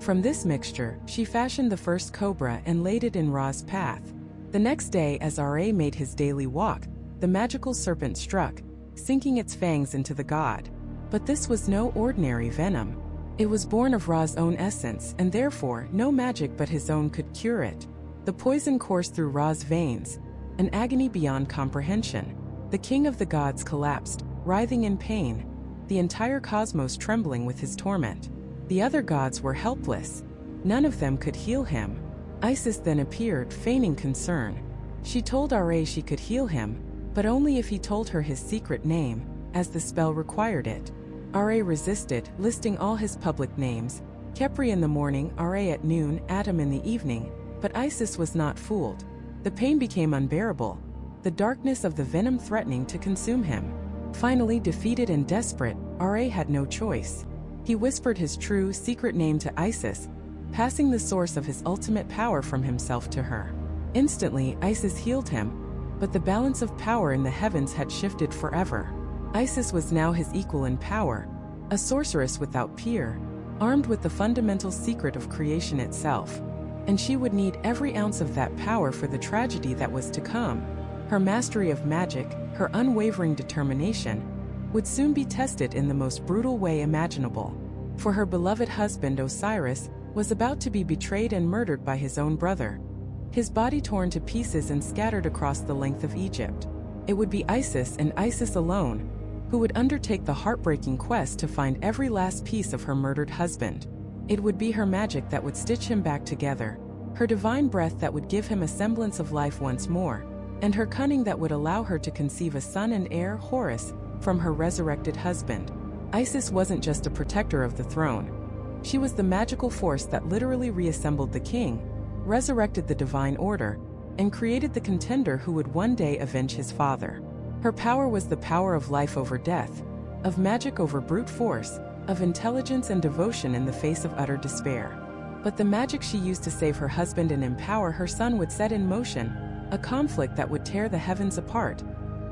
From this mixture, she fashioned the first cobra and laid it in Ra's path. The next day, as Ra made his daily walk, the magical serpent struck, sinking its fangs into the god. But this was no ordinary venom. It was born of Ra's own essence, and therefore no magic but his own could cure it. The poison coursed through Ra's veins, an agony beyond comprehension. The king of the gods collapsed, writhing in pain, the entire cosmos trembling with his torment. The other gods were helpless. None of them could heal him. Isis then appeared, feigning concern. She told Ra she could heal him, but only if he told her his secret name, as the spell required it. Ra resisted, listing all his public names: Khepri in the morning, Ra at noon, Atum in the evening. But Isis was not fooled. The pain became unbearable, the darkness of the venom threatening to consume him. Finally, defeated and desperate, Ra had no choice. He whispered his true, secret name to Isis, passing the source of his ultimate power from himself to her. Instantly, Isis healed him, but the balance of power in the heavens had shifted forever. Isis was now his equal in power, a sorceress without peer, armed with the fundamental secret of creation itself. And she would need every ounce of that power for the tragedy that was to come. Her mastery of magic, her unwavering determination, would soon be tested in the most brutal way imaginable. For her beloved husband Osiris was about to be betrayed and murdered by his own brother, his body torn to pieces and scattered across the length of Egypt. It would be Isis, and Isis alone, who would undertake the heartbreaking quest to find every last piece of her murdered husband. It would be her magic that would stitch him back together, her divine breath that would give him a semblance of life once more, and her cunning that would allow her to conceive a son and heir, Horus, from her resurrected husband. Isis wasn't just a protector of the throne. She was the magical force that literally reassembled the king, resurrected the divine order, and created the contender who would one day avenge his father. Her power was the power of life over death, of magic over brute force, of intelligence and devotion in the face of utter despair. But the magic she used to save her husband and empower her son would set in motion a conflict that would tear the heavens apart,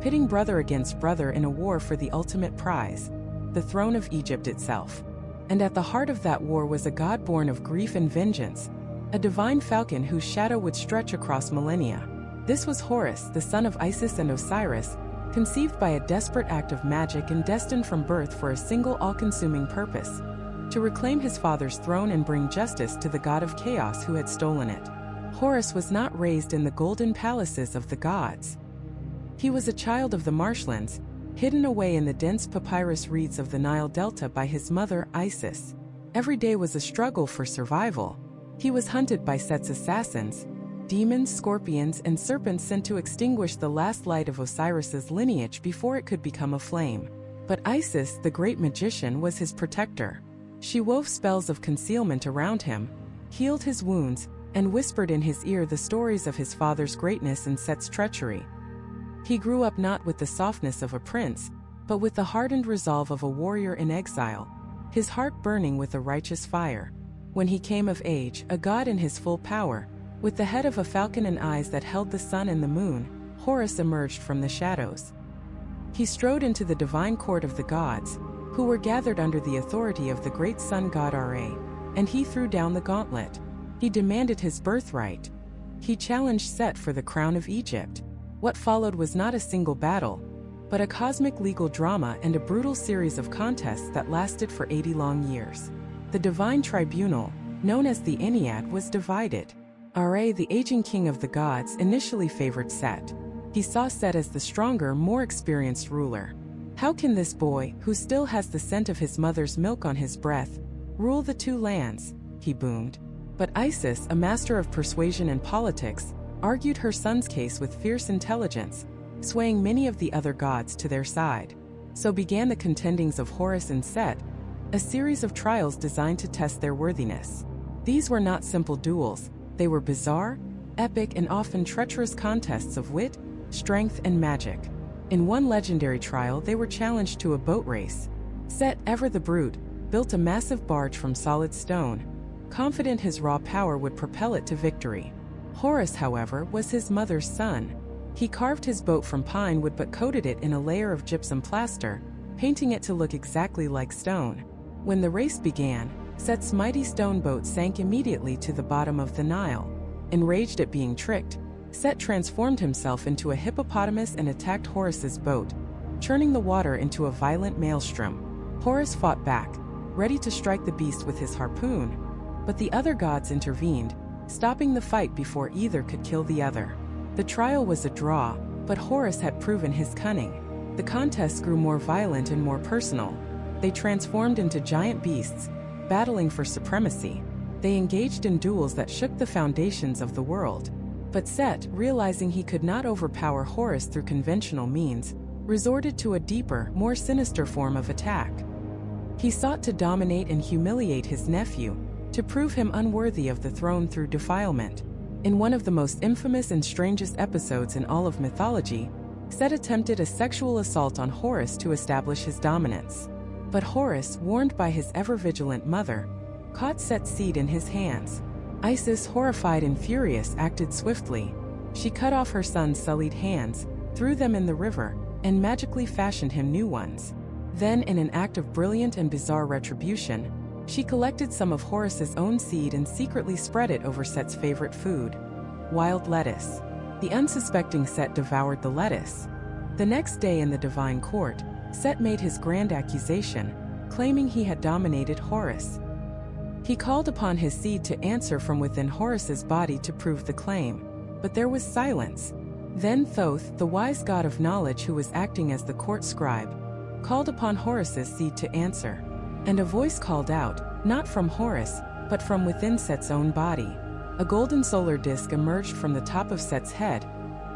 pitting brother against brother in a war for the ultimate prize, the throne of Egypt itself. And at the heart of that war was a god born of grief and vengeance, a divine falcon whose shadow would stretch across millennia. This was Horus, the son of Isis and Osiris, conceived by a desperate act of magic and destined from birth for a single all-consuming purpose: to reclaim his father's throne and bring justice to the god of chaos who had stolen it. Horus was not raised in the golden palaces of the gods. He was a child of the marshlands, hidden away in the dense papyrus reeds of the Nile Delta by his mother, Isis. Every day was a struggle for survival, He was hunted by Set's assassins, demons, scorpions, and serpents sent to extinguish the last light of Osiris's lineage before it could become a flame. But Isis, the great magician, was his protector. She wove spells of concealment around him, healed his wounds, and whispered in his ear the stories of his father's greatness and Set's treachery. He grew up not with the softness of a prince, but with the hardened resolve of a warrior in exile, his heart burning with a righteous fire. When he came of age, a god in his full power, with the head of a falcon and eyes that held the sun and the moon, Horus emerged from the shadows. He strode into the divine court of the gods, who were gathered under the authority of the great sun god Ra, and he threw down the gauntlet. He demanded his birthright. He challenged Set for the crown of Egypt. What followed was not a single battle, but a cosmic legal drama and a brutal series of contests that lasted for 80 long years. The divine tribunal, known as the Ennead, was divided. Ra, the aging king of the gods, initially favored Set. He saw Set as the stronger, more experienced ruler. How can this boy, who still has the scent of his mother's milk on his breath, rule the two lands? He boomed. But Isis, a master of persuasion and politics, argued her son's case with fierce intelligence, swaying many of the other gods to their side. So began the contendings of Horus and Set, a series of trials designed to test their worthiness. These were not simple duels, they were bizarre, epic, and often treacherous contests of wit, strength, and magic. In one legendary trial, they were challenged to a boat race. Set, ever the brute, built a massive barge from solid stone, confident his raw power would propel it to victory. Horus, however, was his mother's son. He carved his boat from pine wood but coated it in a layer of gypsum plaster, painting it to look exactly like stone. When the race began, Set's mighty stone boat sank immediately to the bottom of the Nile. Enraged at being tricked, Set transformed himself into a hippopotamus and attacked Horus's boat, churning the water into a violent maelstrom. Horus fought back, ready to strike the beast with his harpoon, but the other gods intervened, stopping the fight before either could kill the other. The trial was a draw, but Horus had proven his cunning. The contests grew more violent and more personal. They transformed into giant beasts, battling for supremacy. They engaged in duels that shook the foundations of the world. But Set, realizing he could not overpower Horus through conventional means, resorted to a deeper, more sinister form of attack. He sought to dominate and humiliate his nephew, to prove him unworthy of the throne through defilement. In one of the most infamous and strangest episodes in all of mythology, Set attempted a sexual assault on Horus to establish his dominance. But Horus, warned by his ever-vigilant mother, caught Set's seed in his hands. Isis, horrified and furious, acted swiftly. She cut off her son's sullied hands, threw them in the river, and magically fashioned him new ones. Then, in an act of brilliant and bizarre retribution, she collected some of Horus's own seed and secretly spread it over Set's favorite food, wild lettuce. The unsuspecting Set devoured the lettuce. The next day in the divine court, Set made his grand accusation, claiming he had dominated Horus. He called upon his seed to answer from within Horus's body to prove the claim, but there was silence. Then Thoth, the wise god of knowledge who was acting as the court scribe, called upon Horus's seed to answer. And a voice called out, not from Horus, but from within Set's own body. A golden solar disk emerged from the top of Set's head,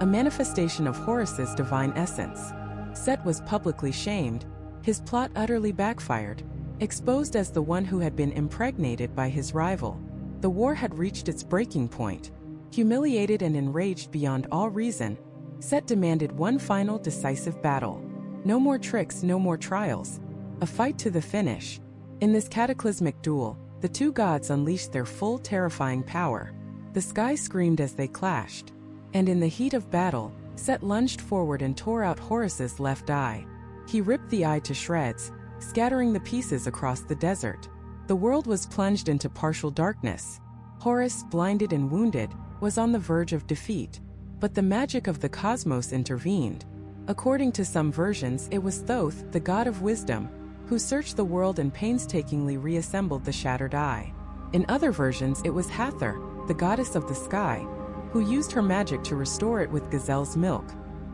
a manifestation of Horus's divine essence. Set was publicly shamed, his plot utterly backfired, exposed as the one who had been impregnated by his rival. The war had reached its breaking point. Humiliated and enraged beyond all reason, Set demanded one final decisive battle. No more tricks, no more trials. A fight to the finish. In this cataclysmic duel, the two gods unleashed their full terrifying power. The sky screamed as they clashed. And in the heat of battle, Set lunged forward and tore out Horus's left eye. He ripped the eye to shreds, scattering the pieces across the desert. The world was plunged into partial darkness. Horus, blinded and wounded, was on the verge of defeat. But the magic of the cosmos intervened. According to some versions, it was Thoth, the god of wisdom, who searched the world and painstakingly reassembled the shattered eye. In other versions, it was Hathor, the goddess of the sky, who used her magic to restore it with gazelle's milk.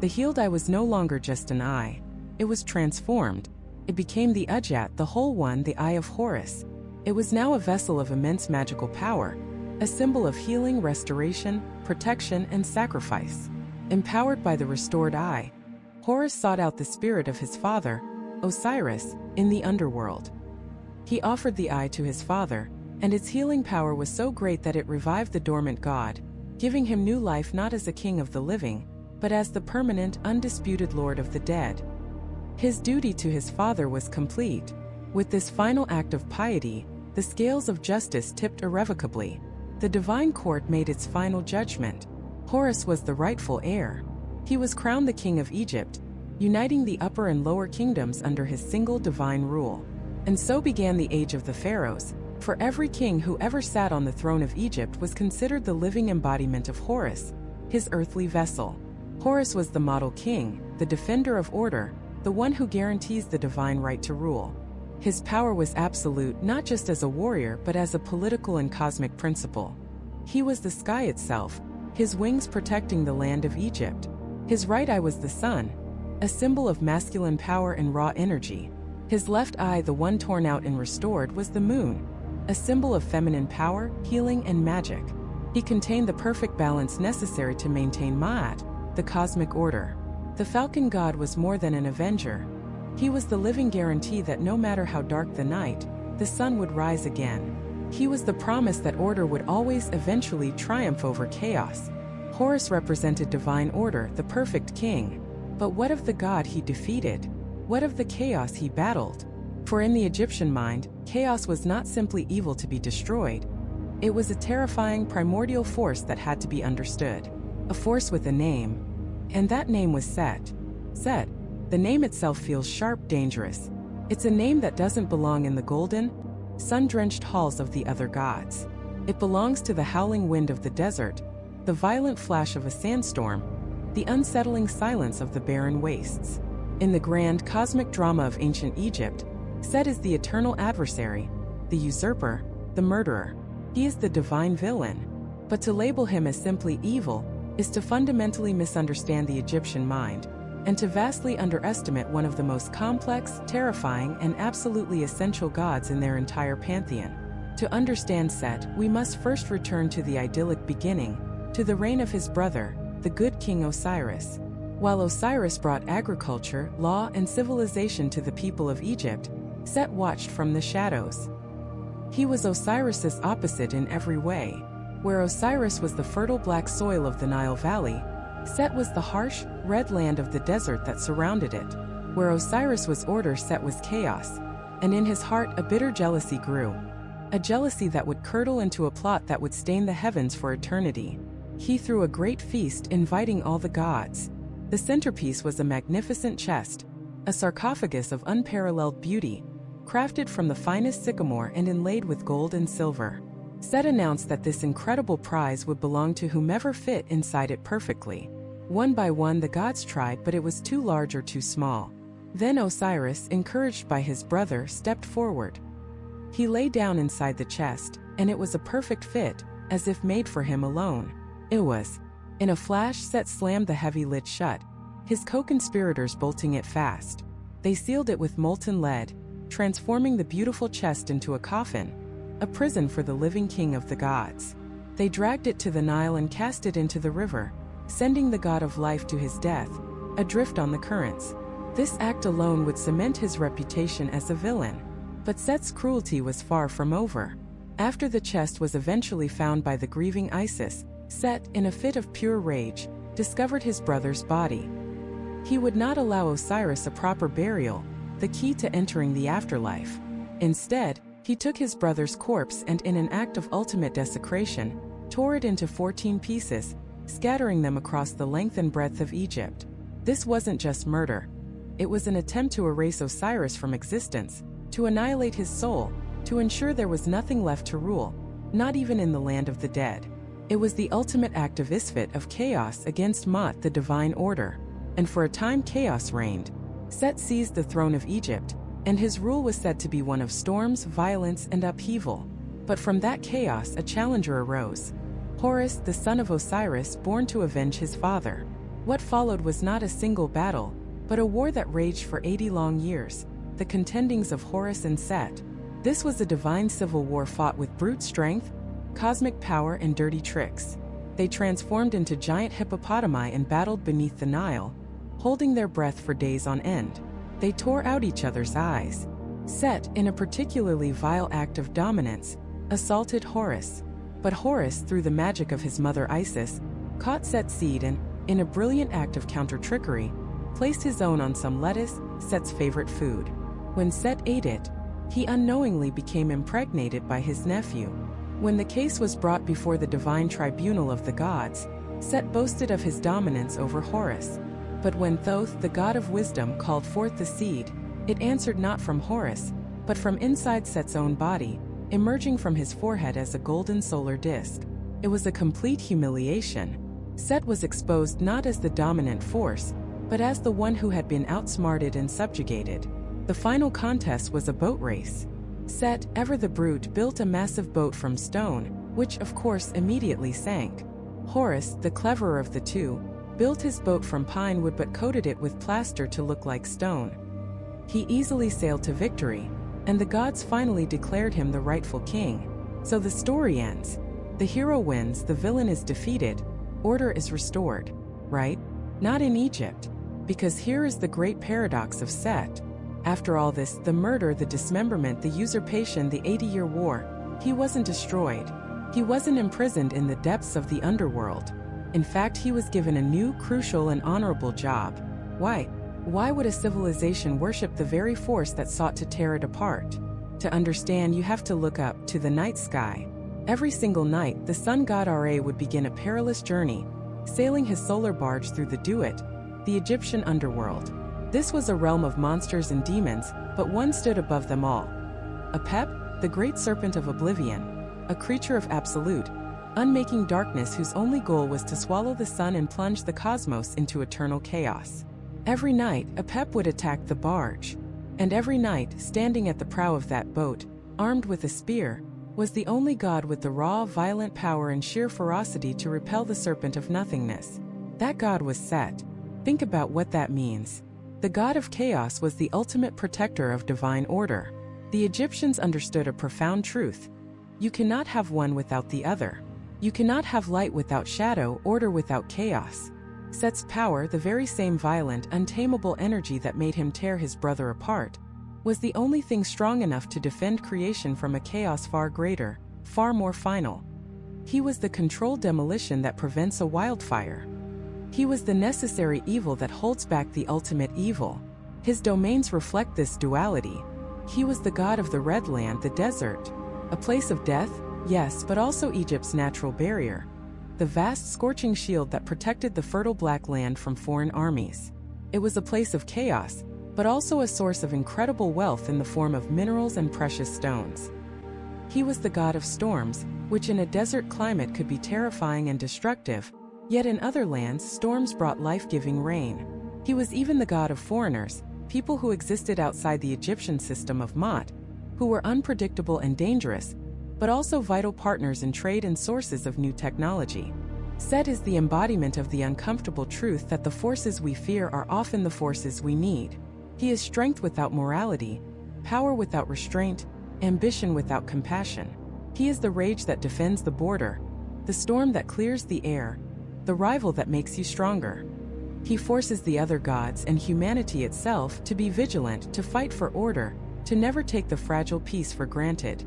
The healed eye was no longer just an eye. It was transformed. It became the Udjat, the whole one, the Eye of Horus. It was now a vessel of immense magical power, a symbol of healing, restoration, protection, and sacrifice. Empowered by the restored eye, Horus sought out the spirit of his father, Osiris, in the underworld. He offered the eye to his father, and its healing power was so great that it revived the dormant god, giving him new life not as a king of the living, but as the permanent, undisputed lord of the dead. His duty to his father was complete. With this final act of piety, the scales of justice tipped irrevocably. The divine court made its final judgment. Horus was the rightful heir. He was crowned the king of Egypt, uniting the upper and lower kingdoms under his single divine rule. And so began the age of the pharaohs, for every king who ever sat on the throne of Egypt was considered the living embodiment of Horus, his earthly vessel. Horus was the model king, the defender of order, the one who guarantees the divine right to rule. His power was absolute not just as a warrior but as a political and cosmic principle. He was the sky itself, his wings protecting the land of Egypt. His right eye was the sun, a symbol of masculine power and raw energy. His left eye, the one torn out and restored, was the moon, a symbol of feminine power, healing, and magic. He contained the perfect balance necessary to maintain Ma'at, the cosmic order. The falcon god was more than an avenger. He was the living guarantee that no matter how dark the night, the sun would rise again. He was the promise that order would always eventually triumph over chaos. Horus represented divine order, the perfect king. But what of the god he defeated? What of the chaos he battled? For in the Egyptian mind, chaos was not simply evil to be destroyed. It was a terrifying primordial force that had to be understood. A force with a name. And that name was Set. Set. The name itself feels sharp, dangerous. It's a name that doesn't belong in the golden, sun-drenched halls of the other gods. It belongs to the howling wind of the desert, the violent flash of a sandstorm, the unsettling silence of the barren wastes. In the grand cosmic drama of ancient Egypt, Set is the eternal adversary, the usurper, the murderer. He is the divine villain. But to label him as simply evil is to fundamentally misunderstand the Egyptian mind, and to vastly underestimate one of the most complex, terrifying, and absolutely essential gods in their entire pantheon. To understand Set, we must first return to the idyllic beginning, to the reign of his brother, the good king Osiris. While Osiris brought agriculture, law, and civilization to the people of Egypt, Set watched from the shadows. He was Osiris's opposite in every way. Where Osiris was the fertile black soil of the Nile Valley, Set was the harsh, red land of the desert that surrounded it. Where Osiris was order, Set was chaos. And in his heart a bitter jealousy grew. A jealousy that would curdle into a plot that would stain the heavens for eternity. He threw a great feast, inviting all the gods. The centerpiece was a magnificent chest, a sarcophagus of unparalleled beauty, crafted from the finest sycamore and inlaid with gold and silver. Set announced that this incredible prize would belong to whomever fit inside it perfectly. One by one the gods tried, but it was too large or too small. Then Osiris, encouraged by his brother, stepped forward. He lay down inside the chest, and it was a perfect fit, as if made for him alone. It was. In a flash, Set slammed the heavy lid shut, his co-conspirators bolting it fast. They sealed it with molten lead, transforming the beautiful chest into a coffin, a prison for the living king of the gods. They dragged it to the Nile and cast it into the river, sending the god of life to his death, adrift on the currents. This act alone would cement his reputation as a villain. But Set's cruelty was far from over. After the chest was eventually found by the grieving Isis, Set, in a fit of pure rage, discovered his brother's body. He would not allow Osiris a proper burial, the key to entering the afterlife. Instead, he took his brother's corpse and, in an act of ultimate desecration, tore it into 14 pieces, scattering them across the length and breadth of Egypt. This wasn't just murder. It was an attempt to erase Osiris from existence, to annihilate his soul, to ensure there was nothing left to rule, not even in the land of the dead. It was the ultimate act of Isfet, of chaos against Ma'at, the divine order. And for a time chaos reigned. Set seized the throne of Egypt, and his rule was said to be one of storms, violence, and upheaval. But from that chaos a challenger arose. Horus, the son of Osiris, born to avenge his father. What followed was not a single battle, but a war that raged for 80 long years, the contendings of Horus and Set. This was a divine civil war fought with brute strength, cosmic power and dirty tricks. They transformed into giant hippopotami and battled beneath the Nile, holding their breath for days on end. They tore out each other's eyes. Set, in a particularly vile act of dominance, assaulted Horus. But Horus, through the magic of his mother Isis, caught Set's seed and, in a brilliant act of counter-trickery, placed his own on some lettuce, Set's favorite food. When Set ate it, he unknowingly became impregnated by his nephew. When the case was brought before the divine tribunal of the gods, Set boasted of his dominance over Horus. But when Thoth, the god of wisdom, called forth the seed, it answered not from Horus, but from inside Set's own body, emerging from his forehead as a golden solar disk. It was a complete humiliation. Set was exposed not as the dominant force, but as the one who had been outsmarted and subjugated. The final contest was a boat race. Set, ever the brute, built a massive boat from stone, which of course immediately sank. Horus, the cleverer of the two, built his boat from pine wood but coated it with plaster to look like stone. He easily sailed to victory, and the gods finally declared him the rightful king. So the story ends. The hero wins, the villain is defeated, order is restored. Right? Not in Egypt. Because here is the great paradox of Set. After all this, the murder, the dismemberment, the usurpation, the 80-year war, he wasn't destroyed. He wasn't imprisoned in the depths of the underworld. In fact, he was given a new, crucial, and honorable job. Why? Why would a civilization worship the very force that sought to tear it apart? To understand, you have to look up to the night sky. Every single night, the sun god Ra would begin a perilous journey, sailing his solar barge through the Duat, the Egyptian underworld. This was a realm of monsters and demons, but one stood above them all. Apep, the great serpent of oblivion, a creature of absolute, unmaking darkness whose only goal was to swallow the sun and plunge the cosmos into eternal chaos. Every night, Apep would attack the barge. And every night, standing at the prow of that boat, armed with a spear, was the only god with the raw, violent power and sheer ferocity to repel the serpent of nothingness. That god was Set. Think about what that means. The god of chaos was the ultimate protector of divine order. The Egyptians understood a profound truth. You cannot have one without the other. You cannot have light without shadow, order without chaos. Set's power, the very same violent, untamable energy that made him tear his brother apart, was the only thing strong enough to defend creation from a chaos far greater, far more final. He was the controlled demolition that prevents a wildfire. He was the necessary evil that holds back the ultimate evil. His domains reflect this duality. He was the god of the Red Land, the desert, a place of death, yes, but also Egypt's natural barrier, the vast scorching shield that protected the fertile black land from foreign armies. It was a place of chaos, but also a source of incredible wealth in the form of minerals and precious stones. He was the god of storms, which in a desert climate could be terrifying and destructive, yet in other lands storms brought life-giving rain. He was even the god of foreigners, people who existed outside the Egyptian system of Ma'at, who were unpredictable and dangerous, but also vital partners in trade and sources of new technology. Set is the embodiment of the uncomfortable truth that the forces we fear are often the forces we need. He is strength without morality, power without restraint, ambition without compassion. He is the rage that defends the border, the storm that clears the air, the rival that makes you stronger. He forces the other gods and humanity itself to be vigilant, to fight for order, to never take the fragile peace for granted.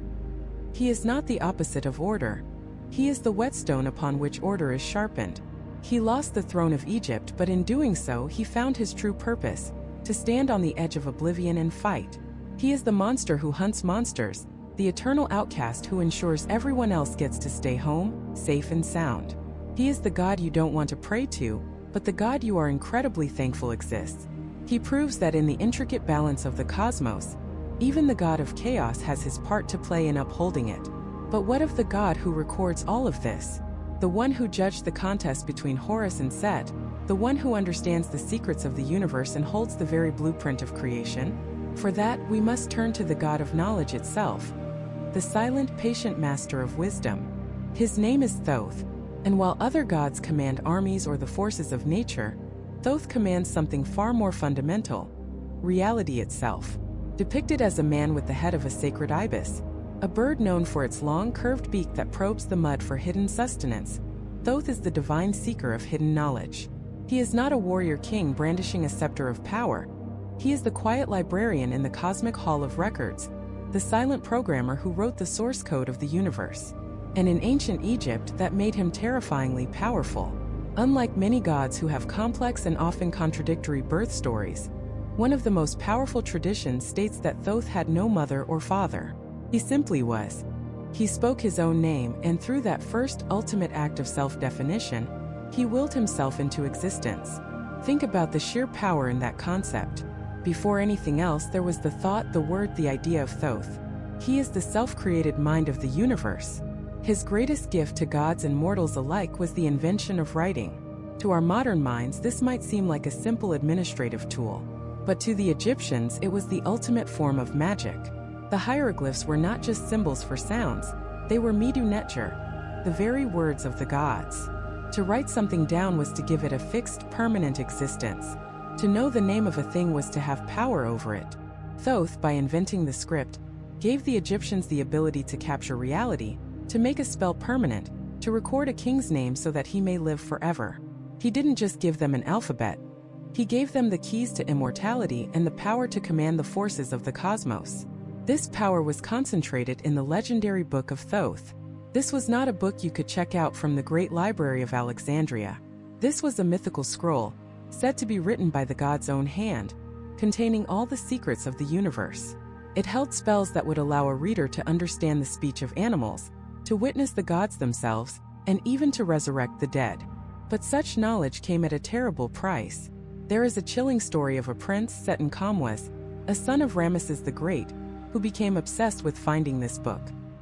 He is not the opposite of order. He is the whetstone upon which order is sharpened. He lost the throne of Egypt, but in doing so he found his true purpose, to stand on the edge of oblivion and fight. He is the monster who hunts monsters, the eternal outcast who ensures everyone else gets to stay home, safe and sound. He is the God you don't want to pray to, but the God you are incredibly thankful exists. He proves that in the intricate balance of the cosmos, even the god of chaos has his part to play in upholding it. But what of the God who records all of this? The one who judged the contest between Horus and Set, the one who understands the secrets of the universe and holds the very blueprint of creation? For that, we must turn to the God of knowledge itself, the silent, patient master of wisdom. His name is Thoth, and while other gods command armies or the forces of nature, Thoth commands something far more fundamental: reality itself. Depicted as a man with the head of a sacred ibis, A bird known for its long curved beak that probes the mud for hidden sustenance, Thoth is the divine seeker of hidden knowledge. He is not a warrior king brandishing a scepter of power. He is the quiet librarian in the cosmic hall of records, the silent programmer who wrote the source code of the universe. And in ancient Egypt, that made him terrifyingly powerful. Unlike many gods who have complex and often contradictory birth stories, one of the most powerful traditions states that Thoth had no mother or father. He simply was. He spoke his own name, and through that first ultimate act of self-definition, he willed himself into existence. Think about the sheer power in that concept. Before anything else, there was the thought, the word, the idea of Thoth. He is the self-created mind of the universe. His greatest gift to gods and mortals alike was the invention of writing. To our modern minds, this might seem like a simple administrative tool, but to the Egyptians, it was the ultimate form of magic. The hieroglyphs were not just symbols for sounds, they were midu neter, the very words of the gods. To write something down was to give it a fixed, permanent existence. To know the name of a thing was to have power over it. Thoth, by inventing the script, gave the Egyptians the ability to capture reality, to make a spell permanent, to record a king's name so that he may live forever. He didn't just give them an alphabet. He gave them the keys to immortality and the power to command the forces of the cosmos. This power was concentrated in the legendary Book of Thoth. This was not a book you could check out from the Great Library of Alexandria. This was a mythical scroll, said to be written by the god's own hand, containing all the secrets of the universe. It held spells that would allow a reader to understand the speech of animals, to witness the gods themselves, and even to resurrect the dead. But such knowledge came at a terrible price. There is a chilling story of a prince, Seton Kamwes, a son of Ramesses the Great, who became obsessed with finding this book.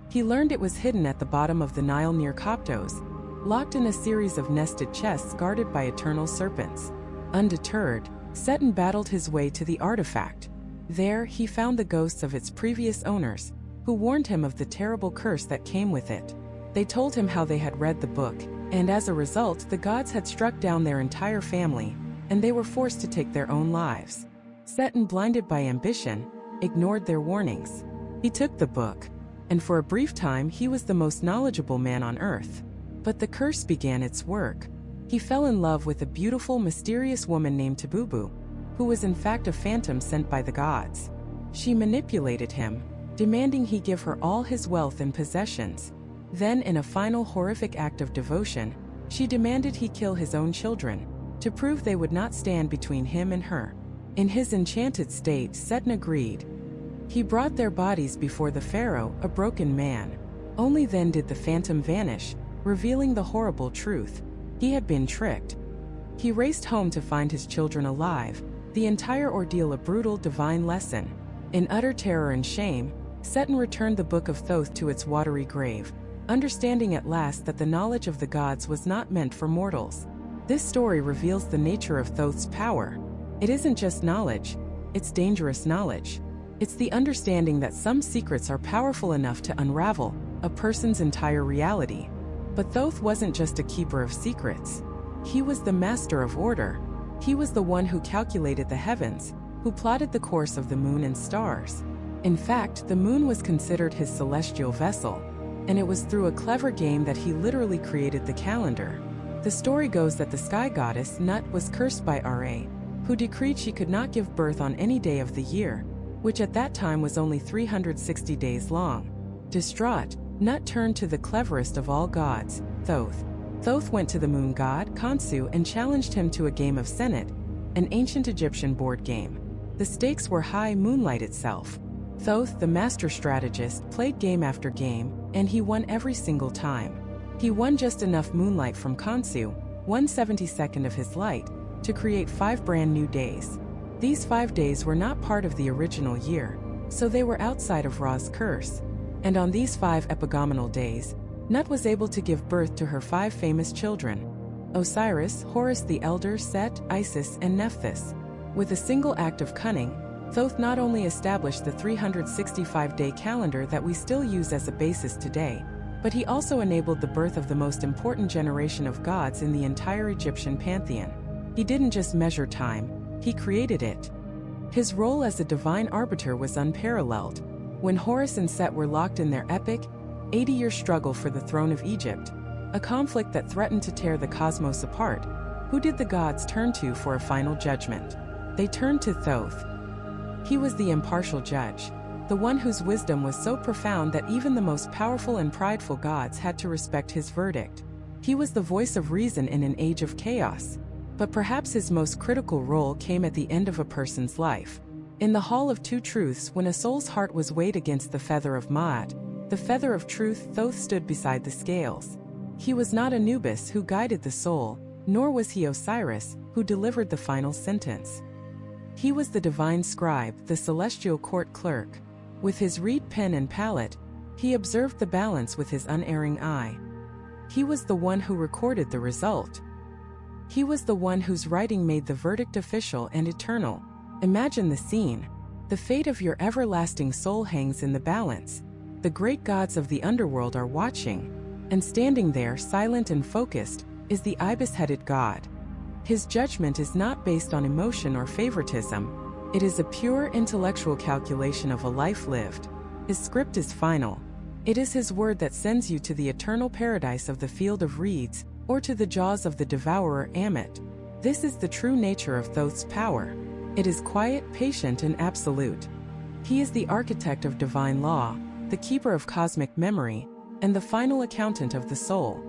He learned it was hidden at the bottom of the Nile near Coptos, locked in a series of nested chests guarded by eternal serpents. Undeterred, Seton battled his way to the artifact. There, he found the ghosts of its previous owners, who warned him of the terrible curse that came with it. They told him how they had read the book, and as a result, the gods had struck down their entire family, and they were forced to take their own lives. Seton, blinded by ambition, ignored their warnings. He took the book, and for a brief time he was the most knowledgeable man on earth. But the curse began its work. He fell in love with a beautiful, mysterious woman named Tabubu, who was in fact a phantom sent by the gods. She manipulated him, demanding he give her all his wealth and possessions. Then, in a final horrific act of devotion, she demanded he kill his own children, to prove they would not stand between him and her. In his enchanted state, Seton agreed. He brought their bodies before the pharaoh, a broken man. Only then did the phantom vanish, revealing the horrible truth. He had been tricked. He raced home to find his children alive, the entire ordeal a brutal divine lesson. In utter terror and shame, Seton returned the Book of Thoth to its watery grave, understanding at last that the knowledge of the gods was not meant for mortals. This story reveals the nature of Thoth's power. It isn't just knowledge, it's dangerous knowledge. It's the understanding that some secrets are powerful enough to unravel a person's entire reality. But Thoth wasn't just a keeper of secrets. He was the master of order. He was the one who calculated the heavens, who plotted the course of the moon and stars. In fact, the moon was considered his celestial vessel, and it was through a clever game that he literally created the calendar. The story goes that the sky goddess, Nut, was cursed by Ra, who decreed she could not give birth on any day of the year, which at that time was only 360 days long. Distraught, Nut turned to the cleverest of all gods, Thoth. Thoth went to the moon god, Khonsu, and challenged him to a game of Senet, an ancient Egyptian board game. The stakes were high, moonlight itself. Thoth, the master strategist, played game after game, and he won every single time. He won just enough moonlight from Khonsu, 1/72 of his light, to create 5 brand new days. These 5 days were not part of the original year, so they were outside of Ra's curse. And on these 5 epigomenal days, Nut was able to give birth to her 5 famous children: Osiris, Horus the Elder, Set, Isis, and Nephthys. With a single act of cunning, Thoth not only established the 365-day calendar that we still use as a basis today, but he also enabled the birth of the most important generation of gods in the entire Egyptian pantheon. He didn't just measure time, he created it. His role as a divine arbiter was unparalleled. When Horus and Set were locked in their epic, 80-year struggle for the throne of Egypt, a conflict that threatened to tear the cosmos apart, who did the gods turn to for a final judgment? They turned to Thoth. He was the impartial judge, the one whose wisdom was so profound that even the most powerful and prideful gods had to respect his verdict. He was the voice of reason in an age of chaos. But perhaps his most critical role came at the end of a person's life. In the Hall of Two Truths, when a soul's heart was weighed against the feather of Ma'at, the feather of truth, Thoth stood beside the scales. He was not Anubis who guided the soul, nor was he Osiris, who delivered the final sentence. He was the divine scribe, the celestial court clerk. With his reed pen and palette, he observed the balance with his unerring eye. He was the one who recorded the result. He was the one whose writing made the verdict official and eternal. Imagine the scene. The fate of your everlasting soul hangs in the balance. The great gods of the underworld are watching, and standing there, silent and focused, is the ibis-headed god. His judgment is not based on emotion or favoritism. It is a pure intellectual calculation of a life lived. His script is final. It is his word that sends you to the eternal paradise of the field of reeds, or to the jaws of the devourer Ammit. This is the true nature of Thoth's power. It is quiet, patient, and absolute. He is the architect of divine law, the keeper of cosmic memory, and the final accountant of the soul.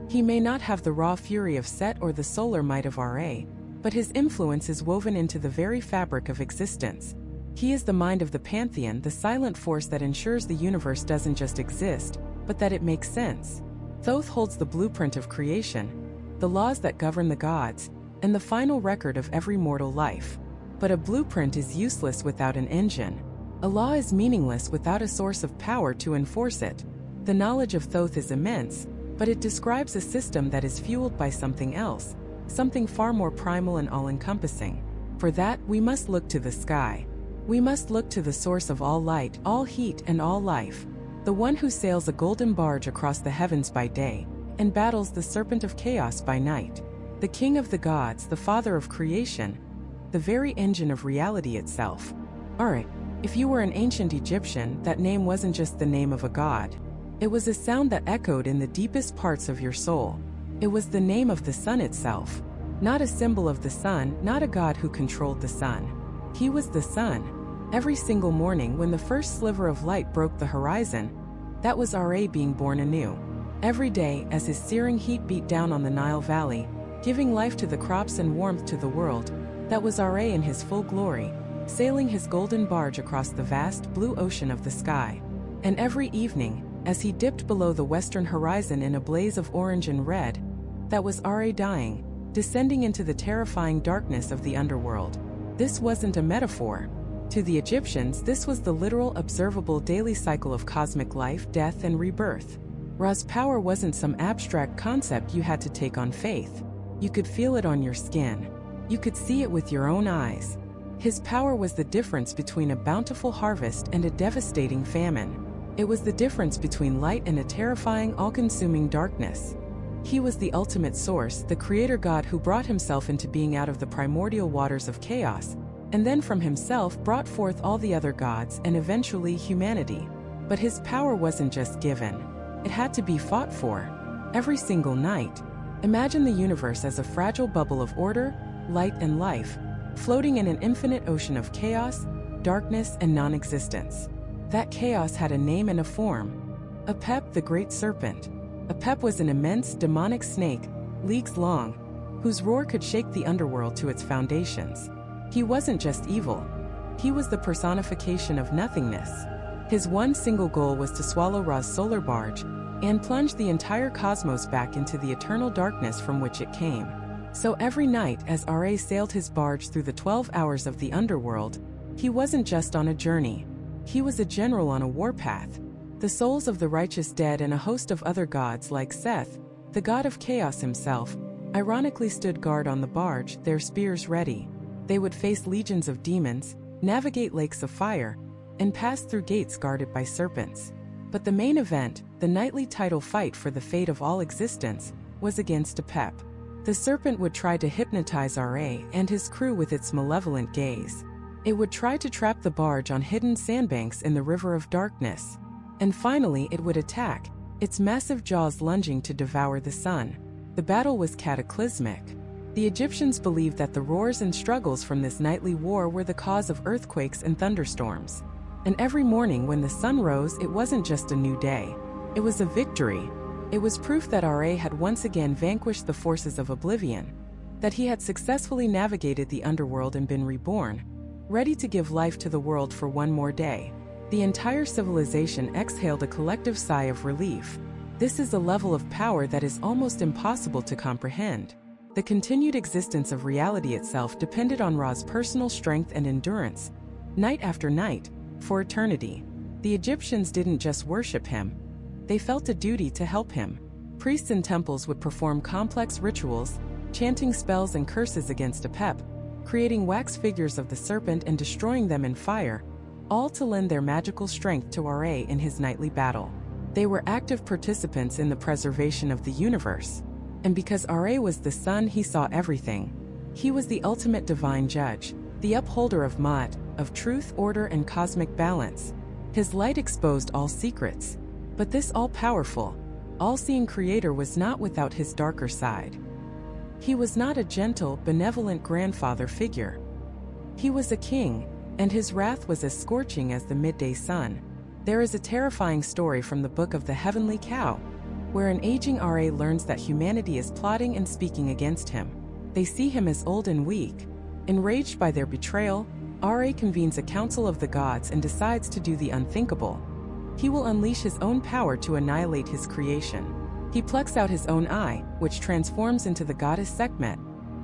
He may not have the raw fury of Set or the solar might of Ra, but his influence is woven into the very fabric of existence. He is the mind of the pantheon, the silent force that ensures the universe doesn't just exist, but that it makes sense. Thoth holds the blueprint of creation, the laws that govern the gods, and the final record of every mortal life. But a blueprint is useless without an engine. A law is meaningless without a source of power to enforce it. The knowledge of Thoth is immense, but it describes a system that is fueled by something else, something far more primal and all-encompassing. For that, we must look to the sky. We must look to the source of all light, all heat, and all life, the one who sails a golden barge across the heavens by day, and battles the serpent of chaos by night. The king of the gods, the father of creation, the very engine of reality itself. Alright, if you were an ancient Egyptian, that name wasn't just the name of a god. It was a sound that echoed in the deepest parts of your soul. It was the name of the sun itself. Not a symbol of the sun, not a god who controlled the sun. He was the sun. Every single morning when the first sliver of light broke the horizon, that was Ra being born anew. Every day, as his searing heat beat down on the Nile Valley, giving life to the crops and warmth to the world, that was Ra in his full glory, sailing his golden barge across the vast blue ocean of the sky. And every evening, as he dipped below the western horizon in a blaze of orange and red, that was Ra dying, descending into the terrifying darkness of the underworld. This wasn't a metaphor. To the Egyptians, this was the literal, observable daily cycle of cosmic life, death, and rebirth. Ra's power wasn't some abstract concept you had to take on faith. You could feel it on your skin. You could see it with your own eyes. His power was the difference between a bountiful harvest and a devastating famine. It was the difference between light and a terrifying, all-consuming darkness. He was the ultimate source, the creator god who brought himself into being out of the primordial waters of chaos, and then from himself brought forth all the other gods and eventually humanity. But his power wasn't just given. It had to be fought for. Every single night. Imagine the universe as a fragile bubble of order, light, and life, floating in an infinite ocean of chaos, darkness, and non-existence. That chaos had a name and a form. Apep, the great serpent. Apep was an immense, demonic snake, leagues long, whose roar could shake the underworld to its foundations. He wasn't just evil. He was the personification of nothingness. His one single goal was to swallow Ra's solar barge and plunge the entire cosmos back into the eternal darkness from which it came. So every night, as Ra sailed his barge through the 12 hours of the underworld, he wasn't just on a journey. He was a general on a warpath. The souls of the righteous dead and a host of other gods like Seth, the god of chaos himself, ironically stood guard on the barge, their spears ready. They would face legions of demons, navigate lakes of fire, and pass through gates guarded by serpents. But the main event, the nightly title fight for the fate of all existence, was against Apep. The serpent would try to hypnotize Ra and his crew with its malevolent gaze. It would try to trap the barge on hidden sandbanks in the river of darkness. And finally it would attack, its massive jaws lunging to devour the sun. The battle was cataclysmic. The Egyptians believed that the roars and struggles from this nightly war were the cause of earthquakes and thunderstorms. And every morning when the sun rose, it wasn't just a new day. It was a victory. It was proof that Ra had once again vanquished the forces of oblivion, that he had successfully navigated the underworld and been reborn, ready to give life to the world for one more day. The entire civilization exhaled a collective sigh of relief. This is a level of power that is almost impossible to comprehend. The continued existence of reality itself depended on Ra's personal strength and endurance, night after night, for eternity. The Egyptians didn't just worship him. They felt a duty to help him. Priests in temples would perform complex rituals, chanting spells and curses against Apep, creating wax figures of the serpent and destroying them in fire, all to lend their magical strength to Ra in his nightly battle. They were active participants in the preservation of the universe. And because Ra was the sun, he saw everything. He was the ultimate divine judge, the upholder of Ma'at, of truth, order, and cosmic balance. His light exposed all secrets. But this all-powerful, all-seeing creator was not without his darker side. He was not a gentle, benevolent grandfather figure. He was a king, and his wrath was as scorching as the midday sun. There is a terrifying story from the Book of the Heavenly Cow, where an aging Ra learns that humanity is plotting and speaking against him. They see him as old and weak. Enraged by their betrayal, Ra convenes a council of the gods and decides to do the unthinkable. He will unleash his own power to annihilate his creation. He plucks out his own eye, which transforms into the goddess Sekhmet,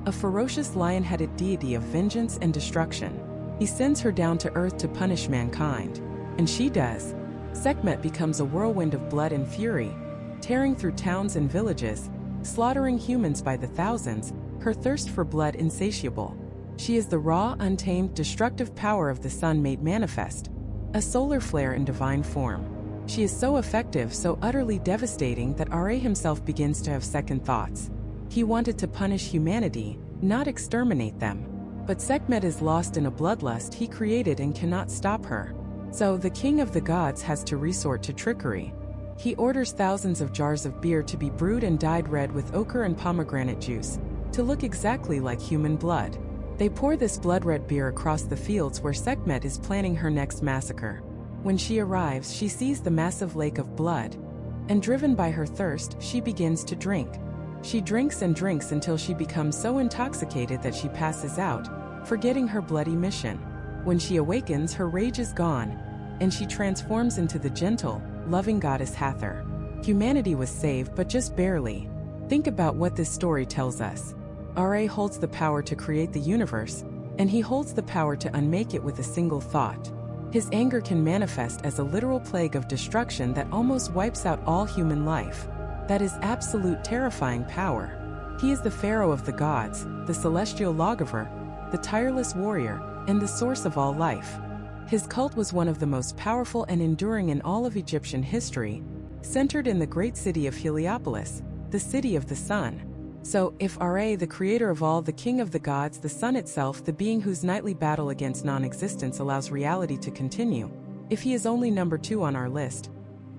a ferocious lion-headed deity of vengeance and destruction. He sends her down to earth to punish mankind. And she does. Sekhmet becomes a whirlwind of blood and fury, tearing through towns and villages, slaughtering humans by the thousands, her thirst for blood insatiable. She is the raw, untamed, destructive power of the sun made manifest, a solar flare in divine form. She is so effective, so utterly devastating that Ra himself begins to have second thoughts. He wanted to punish humanity, not exterminate them. But Sekhmet is lost in a bloodlust he created and cannot stop her. So the king of the gods has to resort to trickery. He orders thousands of jars of beer to be brewed and dyed red with ochre and pomegranate juice, to look exactly like human blood. They pour this blood-red beer across the fields where Sekhmet is planning her next massacre. When she arrives, she sees the massive lake of blood, and driven by her thirst, she begins to drink. She drinks and drinks until she becomes so intoxicated that she passes out, forgetting her bloody mission. When she awakens, her rage is gone, and she transforms into the gentle, loving goddess Hathor. Humanity was saved, but just barely. Think about what this story tells us. Ra holds the power to create the universe, and he holds the power to unmake it with a single thought. His anger can manifest as a literal plague of destruction that almost wipes out all human life. That is absolute terrifying power. He is the pharaoh of the gods, the celestial lawgiver, the tireless warrior, and the source of all life. His cult was one of the most powerful and enduring in all of Egyptian history, centered in the great city of Heliopolis, the city of the sun. So, if Ra, the creator of all, the king of the gods, the sun itself, the being whose nightly battle against non-existence allows reality to continue, if he is only number 2 on our list,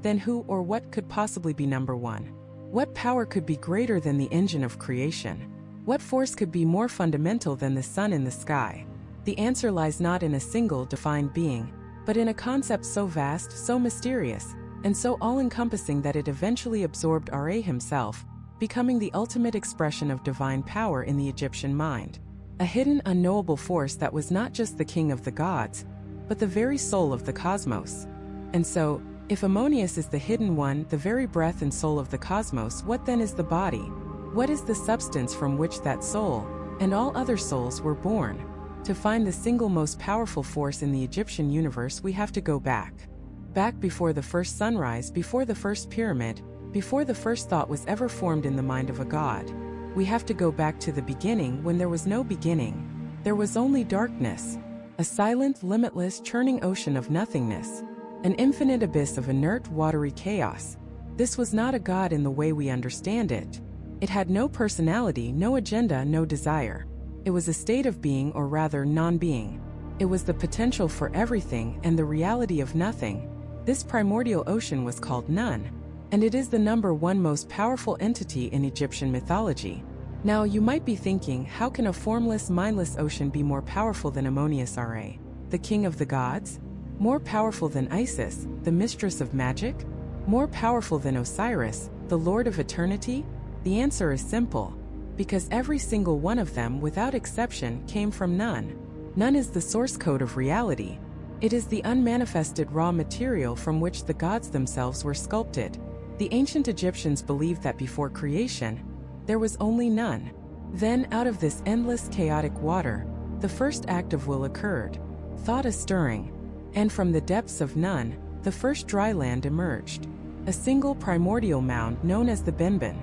then who or what could possibly be number 1? What power could be greater than the engine of creation? What force could be more fundamental than the sun in the sky? The answer lies not in a single defined being, but in a concept so vast, so mysterious, and so all-encompassing that it eventually absorbed Ra himself, becoming the ultimate expression of divine power in the Egyptian mind. A hidden, unknowable force that was not just the king of the gods, but the very soul of the cosmos. And so, if Ammonius is the hidden one, the very breath and soul of the cosmos, what then is the body? What is the substance from which that soul, and all other souls, were born? To find the single most powerful force in the Egyptian universe, we have to go back. Back before the first sunrise, before the first pyramid, before the first thought was ever formed in the mind of a god. We have to go back to the beginning, when there was no beginning. There was only darkness. A silent, limitless, churning ocean of nothingness. An infinite abyss of inert, watery chaos. This was not a god in the way we understand it. It had no personality, no agenda, no desire. It was a state of being, or rather non-being. It was the potential for everything and the reality of nothing. This primordial ocean was called Nun, and it is the #1 most powerful entity in Egyptian mythology. Now you might be thinking, how can a formless, mindless ocean be more powerful than Osiris, the king of the gods? More powerful than Isis, the mistress of magic? More powerful than Osiris, the lord of eternity? The answer is simple. Because every single one of them, without exception, came from Nun. Nun is the source code of reality. It is the unmanifested raw material from which the gods themselves were sculpted. The ancient Egyptians believed that before creation, there was only Nun. Then, out of this endless chaotic water, the first act of will occurred. Thought a stirring. And from the depths of Nun, the first dry land emerged. A single primordial mound known as the Benben.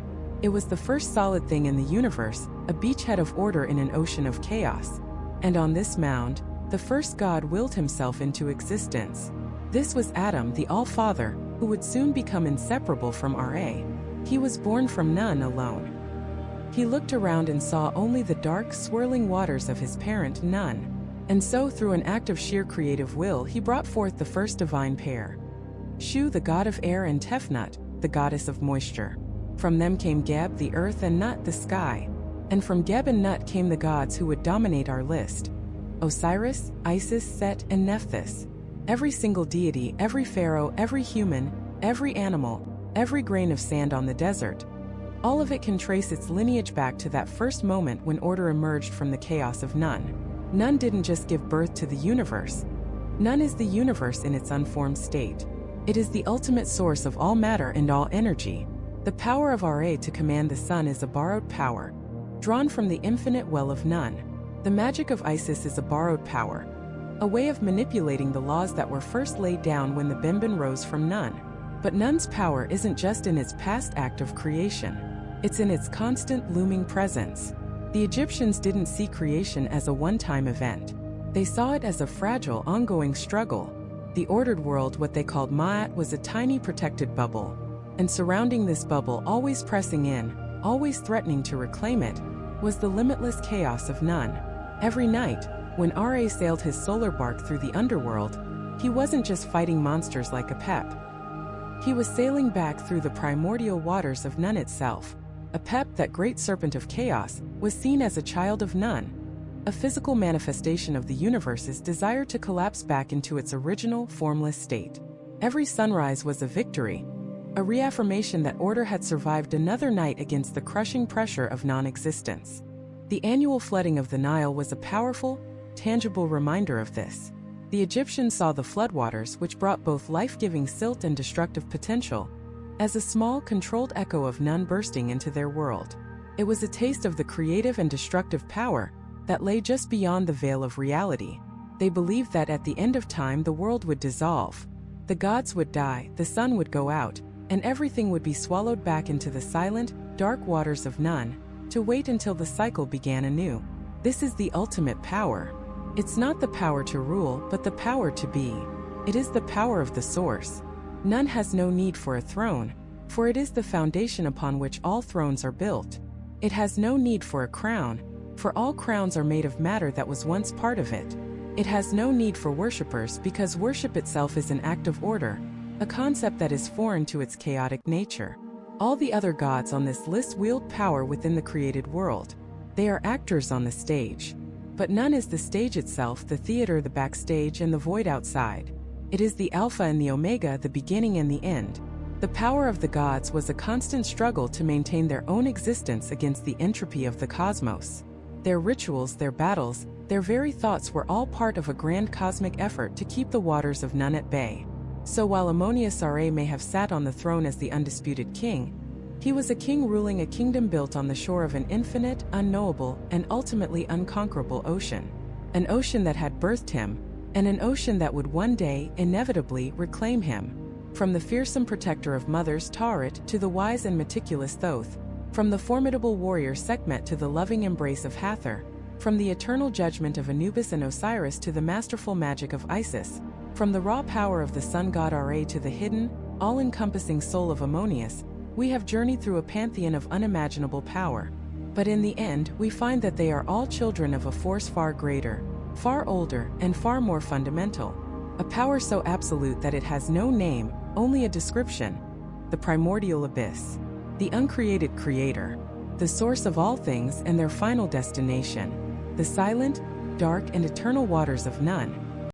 It was the first solid thing in the universe, a beachhead of order in an ocean of chaos. And on this mound, the first god willed himself into existence. This was Adam, the All-Father, who would soon become inseparable from Ra. He was born from Nun alone. He looked around and saw only the dark, swirling waters of his parent Nun. And so, through an act of sheer creative will, he brought forth the first divine pair. Shu, the god of air, and Tefnut, the goddess of moisture. From them came Geb, the earth, and Nut, the sky. And from Geb and Nut came the gods who would dominate our list. Osiris, Isis, Set, and Nephthys. Every single deity, every pharaoh, every human, every animal, every grain of sand on the desert. All of it can trace its lineage back to that first moment when order emerged from the chaos of Nun. Nun didn't just give birth to the universe. Nun is the universe in its unformed state. It is the ultimate source of all matter and all energy. The power of Ra to command the sun is a borrowed power, drawn from the infinite well of Nun. The magic of Isis is a borrowed power, a way of manipulating the laws that were first laid down when the Benben rose from Nun. But Nun's power isn't just in its past act of creation. It's in its constant looming presence. The Egyptians didn't see creation as a one-time event. They saw it as a fragile, ongoing struggle. The ordered world, what they called Ma'at, was a tiny protected bubble. And surrounding this bubble, always pressing in, always threatening to reclaim it, was the limitless chaos of Nun. Every night, when Ra sailed his solar bark through the underworld, he wasn't just fighting monsters like Apep. He was sailing back through the primordial waters of Nun itself. Apep, that great serpent of chaos, was seen as a child of Nun, a physical manifestation of the universe's desire to collapse back into its original, formless state. Every sunrise was a victory, a reaffirmation that order had survived another night against the crushing pressure of non-existence. The annual flooding of the Nile was a powerful, tangible reminder of this. The Egyptians saw the floodwaters, which brought both life-giving silt and destructive potential, as a small, controlled echo of Nun bursting into their world. It was a taste of the creative and destructive power that lay just beyond the veil of reality. They believed that at the end of time the world would dissolve. The gods would die, the sun would go out, and everything would be swallowed back into the silent, dark waters of Nun, to wait until the cycle began anew. This is the ultimate power. It's not the power to rule, but the power to be. It is the power of the source. Nun has no need for a throne, for it is the foundation upon which all thrones are built. It has no need for a crown, for all crowns are made of matter that was once part of it. It has no need for worshippers because worship itself is an act of order, a concept that is foreign to its chaotic nature. All the other gods on this list wield power within the created world. They are actors on the stage. But Nun is the stage itself, the theater, the backstage, and the void outside. It is the Alpha and the Omega, the beginning and the end. The power of the gods was a constant struggle to maintain their own existence against the entropy of the cosmos. Their rituals, their battles, their very thoughts were all part of a grand cosmic effort to keep the waters of Nun at bay. So while Osiris may have sat on the throne as the undisputed king, he was a king ruling a kingdom built on the shore of an infinite, unknowable, and ultimately unconquerable ocean. An ocean that had birthed him, and an ocean that would one day, inevitably, reclaim him. From the fearsome protector of mothers Taurit to the wise and meticulous Thoth, from the formidable warrior Sekhmet to the loving embrace of Hathor, from the eternal judgment of Anubis and Osiris to the masterful magic of Isis, from the raw power of the sun god Ra to the hidden, all-encompassing soul of Ammonius, we have journeyed through a pantheon of unimaginable power. But in the end, we find that they are all children of a force far greater, far older and far more fundamental. A power so absolute that it has no name, only a description. The primordial abyss. The uncreated creator. The source of all things and their final destination. The silent, dark, and eternal waters of none.